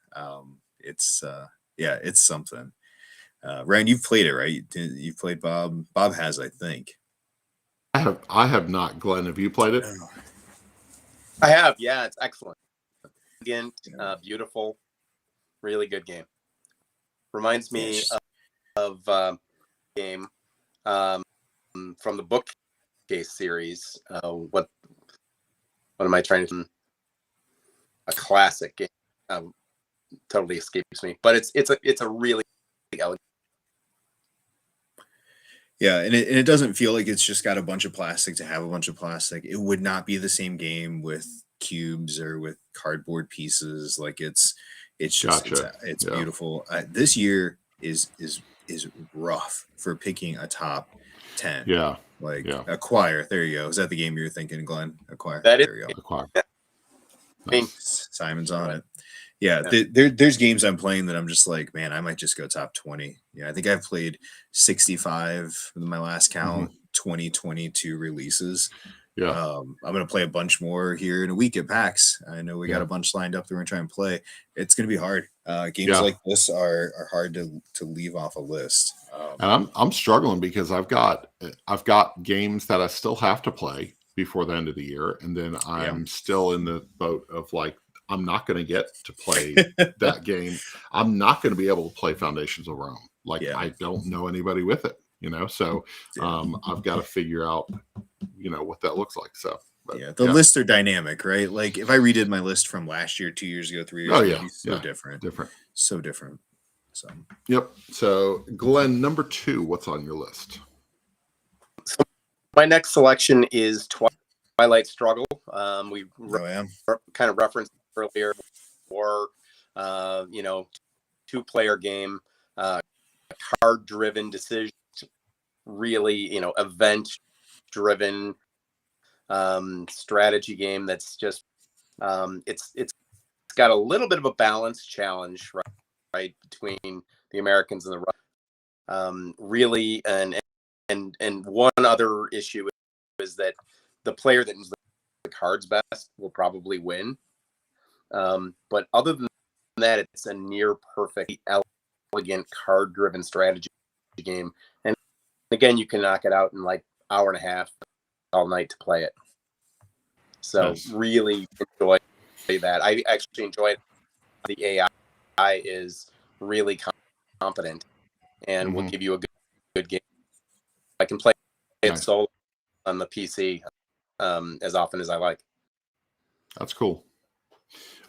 It's something. Ryan, you've played it, right? You've played Bob. Bob has, I think. I have not. Glenn, have you played it? I have. Yeah, it's excellent. Again, beautiful, really good game. Reminds me of game from the Bookcase series. What am I trying to? A classic game. Totally escapes me, but it's a really elegant. Yeah, and it doesn't feel like it's just got a bunch of plastic to have a bunch of plastic. It would not be the same game with cubes or with cardboard pieces. Like it's just it's beautiful. This year is rough for picking a top 10. Yeah, Acquire. There you go. Is that the game you were thinking, Glenn? Acquire. That there you go. Acquire. Nice. Simon's on it. Yeah, there's games I'm playing that I'm just like, man, I might just go top 20. Yeah, I think I've played 65 with my last count, 2022 releases. Yeah. I'm going to play a bunch more here in a week at PAX. I know we got a bunch lined up that we're going to try and play. It's going to be hard. Games like this are hard to leave off a list. And I'm struggling because I've got games that I still have to play before the end of the year, and then I'm still in the boat of like, I'm not going to get to play that game. I'm not going to be able to play Foundations of Rome. I don't know anybody with it, so I've got to figure out, what that looks like. So, the lists are dynamic, right? Like if I redid my list from last year, 2 years ago, 3 years ago, it'd be so different. So different. So, yep. So Glenn, number 2, what's on your list? So my next selection is Twilight Struggle. We kind of referenced earlier, or 2-player game, card driven decisions, really, event driven strategy game that's just it's got a little bit of a balance challenge, right between the Americans and the really. And one other issue is that the player that knows the cards best will probably win. But other than that, it's a near perfect, elegant card driven strategy game. And again, you can knock it out in like hour and a half all night to play it. So Nice. Really enjoy that. I actually enjoy it. The AI is really competent and will give you a good game. I can play it solo on the PC as often as I like. That's cool.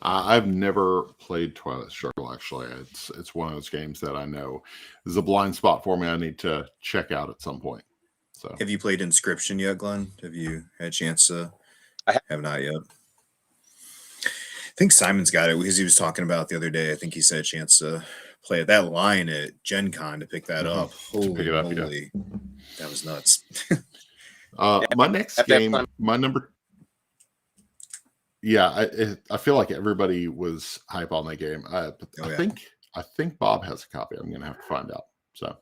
I've never played Twilight Struggle, actually. It's one of those games that I know is a blind spot for me. I need to check out at some point. So, Have you played Inscription yet, Glenn? Have you had a chance to? I have not yet. I think Simon's got it because he was talking about the other day. I think he said a chance to play it. That line at Gen Con to pick that up. Holy pick it up, moly. That was nuts. My next game, my number. Yeah, I feel like everybody was hype on that game. I think Bob has a copy. I'm gonna have to find out. So,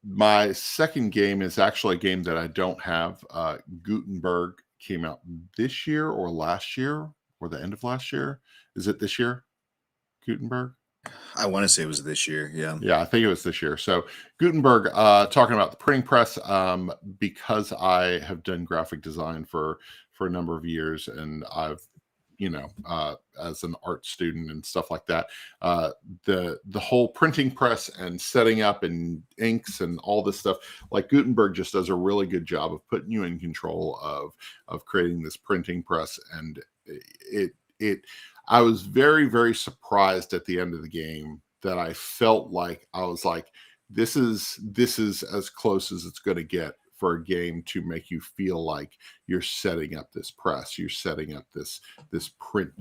my second game is actually a game that I don't have. Gutenberg came out this year or last year or the end of last year. Is it this year? Gutenberg? I want to say it was this year. Yeah. Yeah, I think it was this year. So Gutenberg, talking about the printing press, because I have done graphic design for a number of years, and I've, as an art student and stuff like that, the whole printing press and setting up and inks and all this stuff, like Gutenberg just does a really good job of putting you in control of creating this printing press. And I was very, very surprised at the end of the game that I felt like I was like, this is as close as it's going to get for a game to make you feel like you're setting up this press, you're setting up this print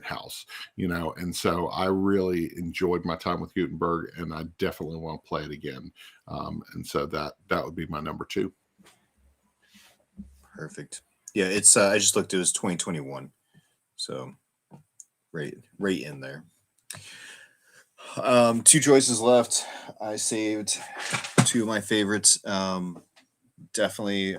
house, and so I really enjoyed my time with Gutenberg, and I definitely want to play it again. And so that would be my number 2. Perfect. Yeah, it's I just looked, it was 2021. So right in there. 2 choices left. I saved 2 of my favorites. Definitely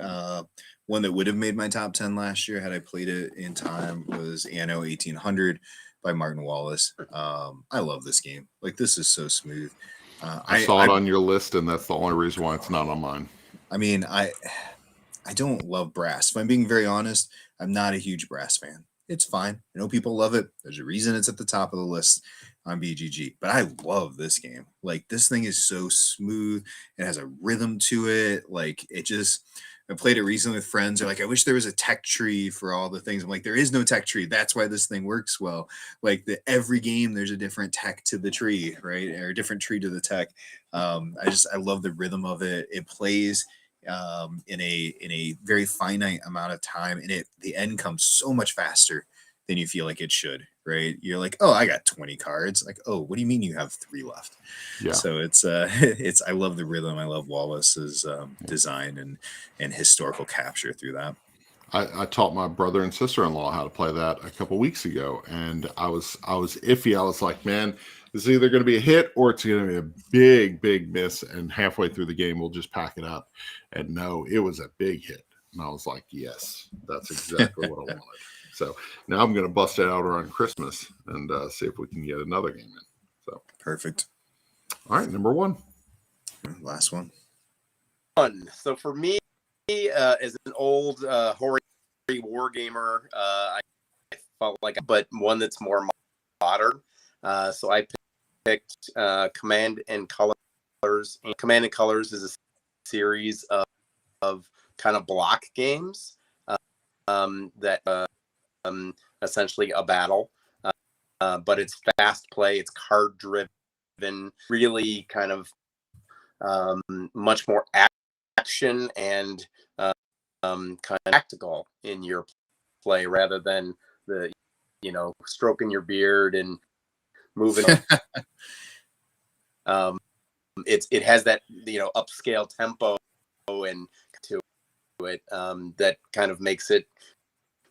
one that would have made my top 10 last year had I played it in time was Anno 1800 by Martin Wallace. I love this game. Like, this is so smooth. I saw it on your list, and that's the only reason why it's not on mine. I mean, I don't love brass. If I'm being very honest, I'm not a huge brass fan. It's fine. I know people love it. There's a reason it's at the top of the list on BGG, but I love this game. Like, this thing is so smooth. It has a rhythm to it. Like, I played it recently with friends. They're like, I wish there was a tech tree for all the things. I'm like, there is no tech tree. That's why this thing works well. Like, every game, there's a different tech to the tree, right? Or a different tree to the tech. I love the rhythm of it. It plays in a very finite amount of time, and the end comes so much faster than you feel like it should, right? You're like, oh, I got 20 cards. Like, oh, what do you mean you have 3 left? Yeah. So it's I love the rhythm. I love Wallace's design and historical capture through that. I taught my brother and sister-in-law how to play that a couple weeks ago, and I was iffy. I was like, man, this is either going to be a hit or it's going to be a big miss, and halfway through the game we'll just pack it up. And no, it was a big hit, and I was like, yes, that's exactly what I wanted. So now I'm going to bust it out around Christmas and see if we can get another game in. So Perfect. All right, number 1. Last one. So for me, as an old hoary war gamer, I felt like, but one that's more modern. So I picked Command and Colors. And Command and Colors is a series of kind of block games that essentially a battle, but it's fast play. It's card driven, really kind of much more action and kind of tactical in your play rather than the stroking your beard and moving It has that upscale tempo and to it that kind of makes it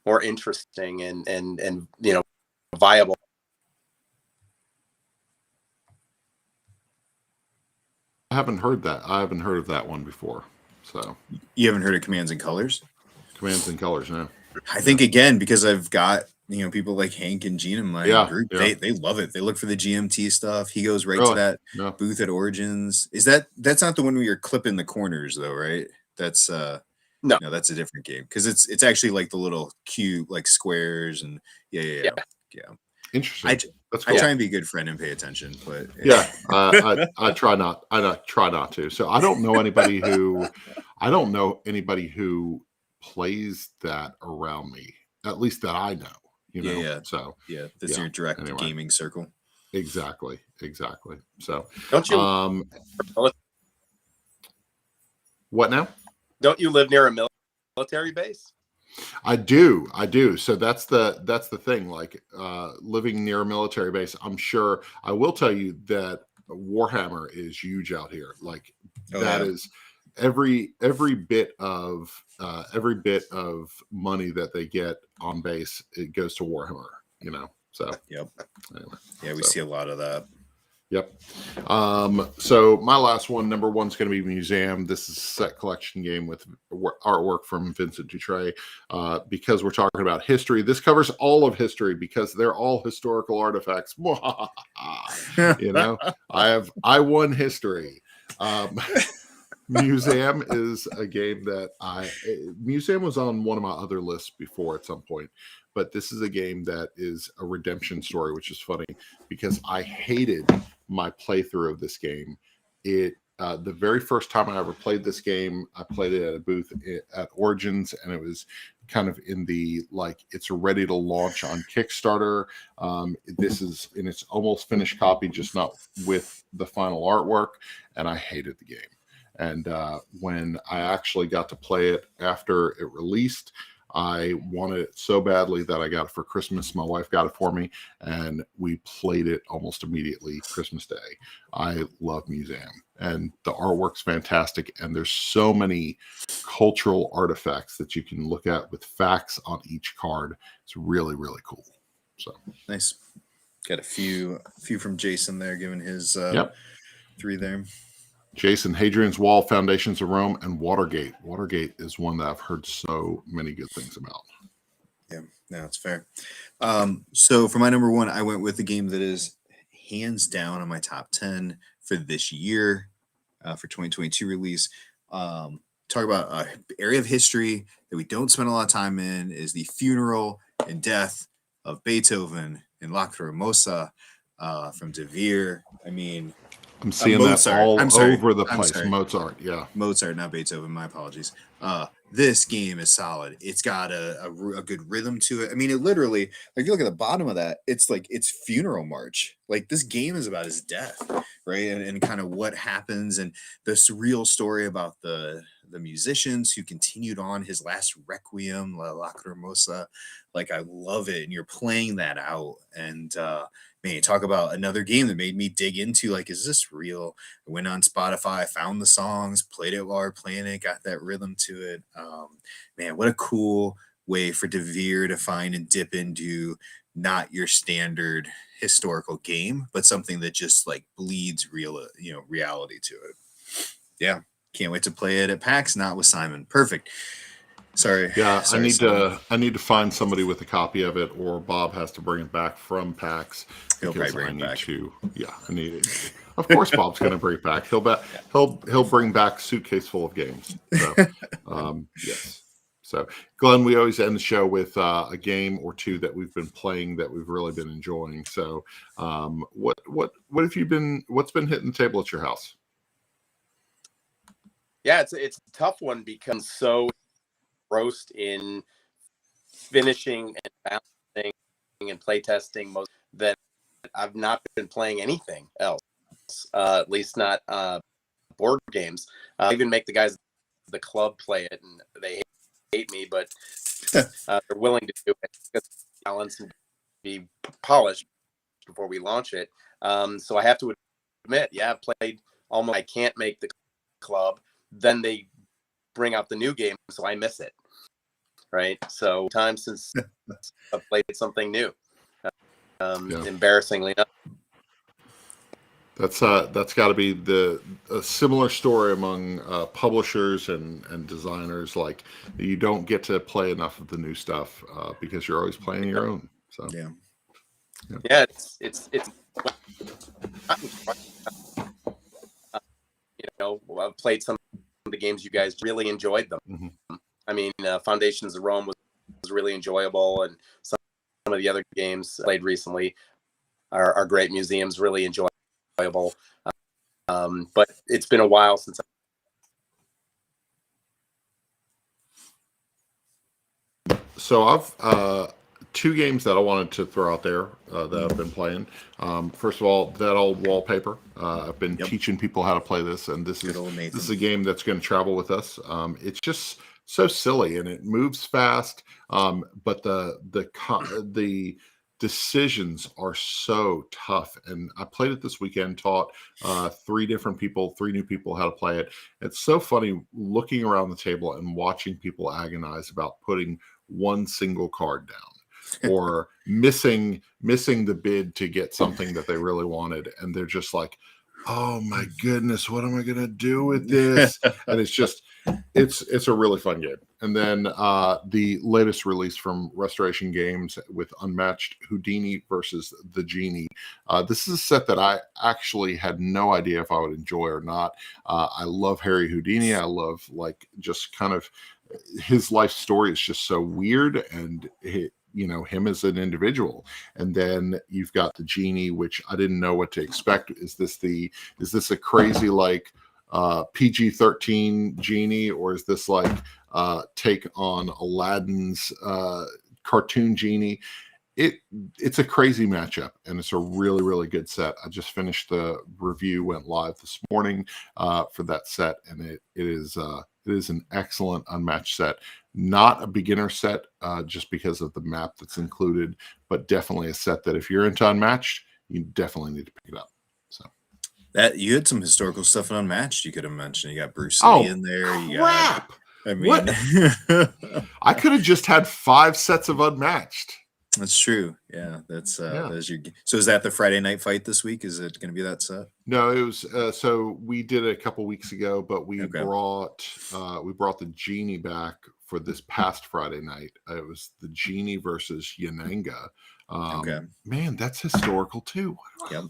more interesting and viable. I haven't heard that. I haven't heard of that one before. So You haven't heard of Commands and Colors? Commands and Colors, no. I think again because I've got people like Hank and Gene in my group. Yeah. They love it. They look for the GMT stuff. He goes right Really? to that No. booth at Origins. That's not the one where you're clipping the corners though, right? That's No, that's a different game because it's actually like the little cube like squares and yeah. Interesting. That's I cool. try and be a good friend and pay attention, but Yeah, I try not. Try not to. So I don't know anybody who plays that around me. At least that I know. Yeah. So that's your direct Anyway. gaming circle. exactly. So don't you what now? don't you live near a military base? I do. So that's the thing. Like living near a military base, I'm sure. I will tell you that Warhammer is huge out here. Like that is every bit of money that they get on base, it goes to Warhammer. So Yep. anyway, Yeah, we see a lot of that. Yep. So my last one, number one's going to be Museum. This is a set collection game with artwork from Vincent Dutray. Because we're talking about history, this covers all of history because they're all historical artifacts. I won history. Museum is a game that Museum was on one of my other lists before at some point, but this is a game that is a redemption story, which is funny because I hated my playthrough of this game. The very first time I ever played this game, I played it at a booth at Origins, and it was kind of in the it's ready to launch on Kickstarter. This is in its almost finished copy, just not with the final artwork, and I hated the game. And when I actually got to play it after it released, I wanted it so badly that I got it for Christmas. My wife got it for me, and we played it almost immediately Christmas Day. I love Museum, and the artwork's fantastic, and there's so many cultural artifacts that you can look at with facts on each card. It's really, really cool. So nice. Got a few from Jason there, giving his 3 there. Jason, Hadrian's Wall, Foundations of Rome, and Watergate. Watergate is one that I've heard so many good things about. Yeah, no, it's fair. So for my number one, I went with the game that is hands down on my top 10 for this year, for 2022 release. Talk about an area of history that we don't spend a lot of time in is the funeral and death of Beethoven in Lacrimosa from De Vere. I mean, I'm seeing that all over the place. Mozart, Mozart, not Beethoven. My apologies. This game is solid. It's got a good rhythm to it. I mean, it literally, like you look at the bottom of that, it's like it's funeral march. Like this game is about his death, right? And kind of what happens and the surreal story about the musicians who continued on his last requiem, La Lacrimosa. Like I love it, and you're playing that out and. Man, you talk about another game that made me dig into like, is this real? I went on Spotify, found the songs, played it while we we're playing it, got that rhythm to it. Man, what a cool way for De Vere to find and dip into not your standard historical game, but something that just like bleeds reality to it. Yeah, can't wait to play it at PAX, not with Simon. Perfect. Sorry. Yeah, Sorry, I need to find somebody with a copy of it, or Bob has to bring it back from PAX. He'll probably bring it back. I need it. Of course, Bob's going to bring it back. He'll bring back a suitcase full of games. So, yes. So, Glenn, we always end the show with a game or two that we've been playing that we've really been enjoying. So, what have you been? What's been hitting the table at your house? Yeah, it's a tough one because so engrossed in finishing and balancing and playtesting most that I've not been playing anything else, at least not board games. I even make the guys at the club play it, and they hate me, but they're willing to do it because balance and be polished before we launch it. So I have to admit, yeah, I've played almost. I can't make the club. Then they bring out the new game, so I miss it. Right. So time since I've played something new. Embarrassingly enough. That's got to be a similar story among publishers and designers. Like, you don't get to play enough of the new stuff because you're always playing your own. So yeah, it's I've played some of the games you guys really enjoyed them. Mm-hmm. I mean, Foundations of Rome was really enjoyable, and some of the other games played recently are great. Museums really enjoyable. But it's been a while since So I've two games that I wanted to throw out there that I've been playing. First of all, That Old Wallpaper. I've been teaching people how to play this, and this is a game that's going to travel with us. It's just so silly, and it moves fast, but the decisions are so tough. And I played it this weekend, taught three new people how to play it. It's so funny looking around the table and watching people agonize about putting one single card down or missing the bid to get something that they really wanted, and they're just like, oh my goodness, what am I gonna do with this? And it's a really fun game. And then the latest release from Restoration Games with Unmatched, Houdini versus the Genie. This is a set that I actually had no idea if I would enjoy or not. I love Harry Houdini. I love, like, just kind of his life story is just so weird, and him as an individual. And then you've got the Genie, which I didn't know what to expect. Is this a crazy, like, PG-13 Genie, or is this like take on Aladdin's cartoon Genie? It's a crazy matchup, and it's a really, really good set. I just finished the review, went live this morning for that set, and it is an excellent Unmatched set. Not a beginner set just because of the map that's included, but definitely a set that if you're into Unmatched, you definitely need to pick it up. So that you had some historical stuff in Unmatched you could have mentioned. You got Bruce Lee in there. Crap! I mean, what? I could have just had 5 sets of Unmatched. That's true. Yeah, that's your. So is that the Friday night fight this week? Is it going to be that set? No, it was. So we did it a couple weeks ago, but we brought the Genie back for this past Friday night. It was the Genie versus Yananga. Man, that's historical too. Yep.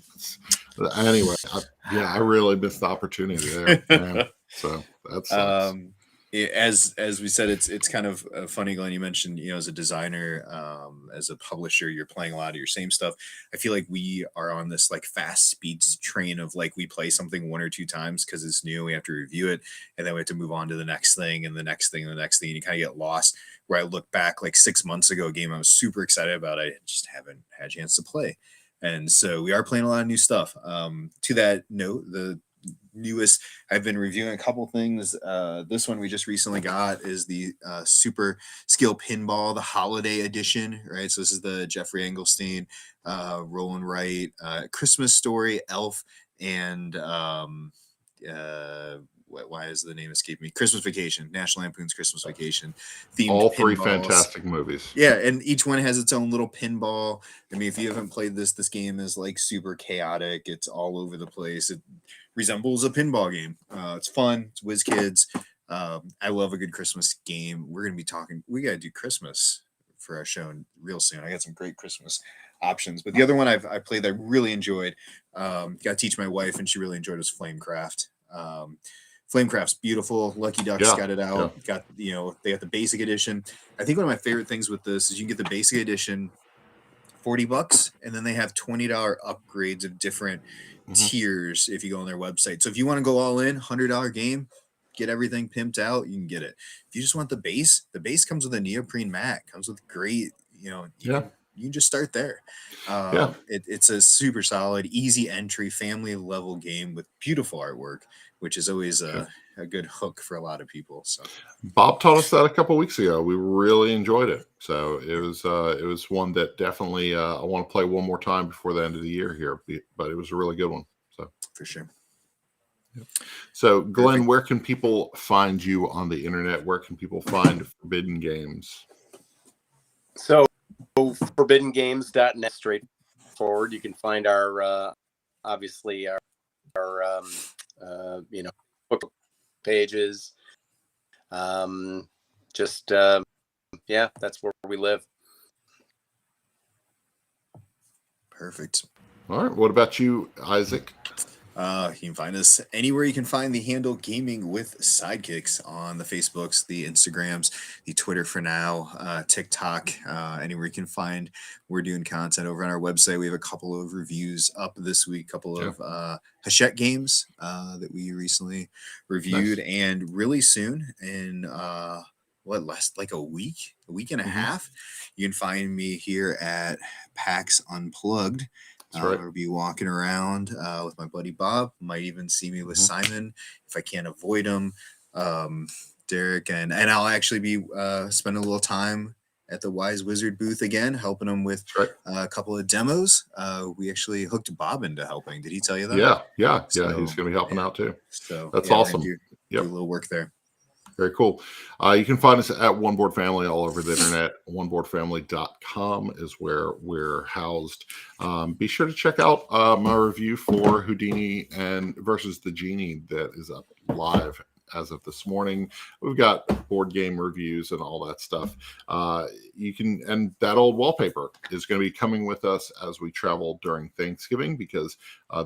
Anyway, I really missed the opportunity there. Man. So that's. As we said, it's kind of funny, Glenn. You mentioned, as a designer, as a publisher, you're playing a lot of your same stuff. I feel like we are on this like fast speeds train of, like, we play something 1 or 2 times because it's new, we have to review it, and then we have to move on to the next thing and the next thing and the next thing, and you kind of get lost. Where I look back like 6 months ago, a game I was super excited about, I just haven't had a chance to play, and so we are playing a lot of new stuff. To that note, the newest, I've been reviewing a couple things. This one we just recently got is the Super Skill Pinball, the Holiday Edition, right? So this is the Jeffrey Engelstein, Roland Wright, Christmas Story, Elf, and why is the name escaping me? Christmas Vacation, National Lampoon's Christmas Vacation. Themed all 3 pinballs. Fantastic movies. Yeah, and each one has its own little pinball. I mean, if you haven't played this game is like super chaotic. It's all over the place. It resembles a pinball game. It's fun. It's whiz kids. I love a good Christmas game. We're going to be talking. We got to do Christmas for our show real soon. I got some great Christmas options. But the other one I played that I really enjoyed, got to teach my wife, and she really enjoyed, was Flamecraft. Flamecraft's beautiful. Lucky Ducks got it out. Got they got the basic edition. I think one of my favorite things with this is you can get the basic edition, $40, and then they have $20 upgrades of different tiers if you go on their website. So if you want to go all in, $100 game, get everything pimped out, you can get it. If you just want the base comes with a neoprene mat, comes with great, you can just start there. It's a super solid, easy entry, family level game with beautiful artwork, which is always a good hook for a lot of people. So Bob taught us that a couple of weeks ago. We really enjoyed it. So it was one that definitely I want to play one more time before the end of the year here, but it was a really good one. So For sure. So, Glenn, Perfect. where can people find you on the internet? Where can people find Forbidden Games? So forbiddengames.net, straightforward. You can find our obviously our book pages. Yeah, that's where we live. Perfect. All right. What about you, Isaac? You can find us anywhere you can find the handle Gaming with Sidekicks on the Facebooks, the Instagrams, the Twitter for now, TikTok, anywhere you can find. We're doing content over on our website. We have a couple of reviews up this week, couple of Hachette games that we recently reviewed, and really soon in less like a week and a half, you can find me here at PAX Unplugged. That's right. I'll be walking around with my buddy Bob. Might even see me with Simon if I can't avoid him. Derek and I'll actually be spending a little time at the Wise Wizard booth again, helping him with a couple of demos. We actually hooked Bob into helping. Did he tell you that? Yeah. So, He's going to be helping out too. So that's awesome. Do a little work there. Very cool. You can find us at One Board Family all over the internet. OneBoardFamily.com is where we're housed. Be sure to check out my review for Houdini and versus the Genie that is up live as of this morning. We've got board game reviews and all that stuff. And that old wallpaper is going to be coming with us as we travel during Thanksgiving, because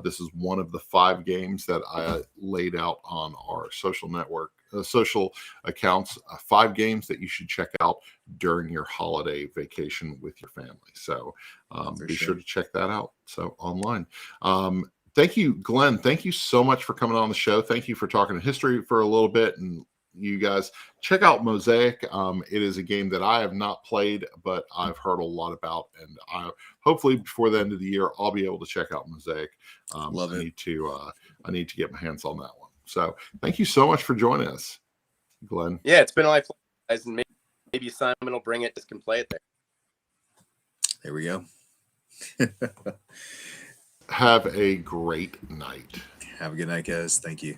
this is one of the 5 games that I laid out on our social accounts, 5 games that you should check out during your holiday vacation with your family. So be sure to check that out. So online. Thank you, Glenn. Thank you so much for coming on the show. Thank you for talking history for a little bit. And you guys check out Mosaic. It is a game that I have not played, but I've heard a lot about. And hopefully before the end of the year, I'll be able to check out Mosaic. Love it. I need to get my hands on that one. So thank you so much for joining us, Glenn. Yeah, it's been a life, guys. And maybe Simon will bring it. Just can play it there. There we go. Have a great night. Have a good night, guys. Thank you.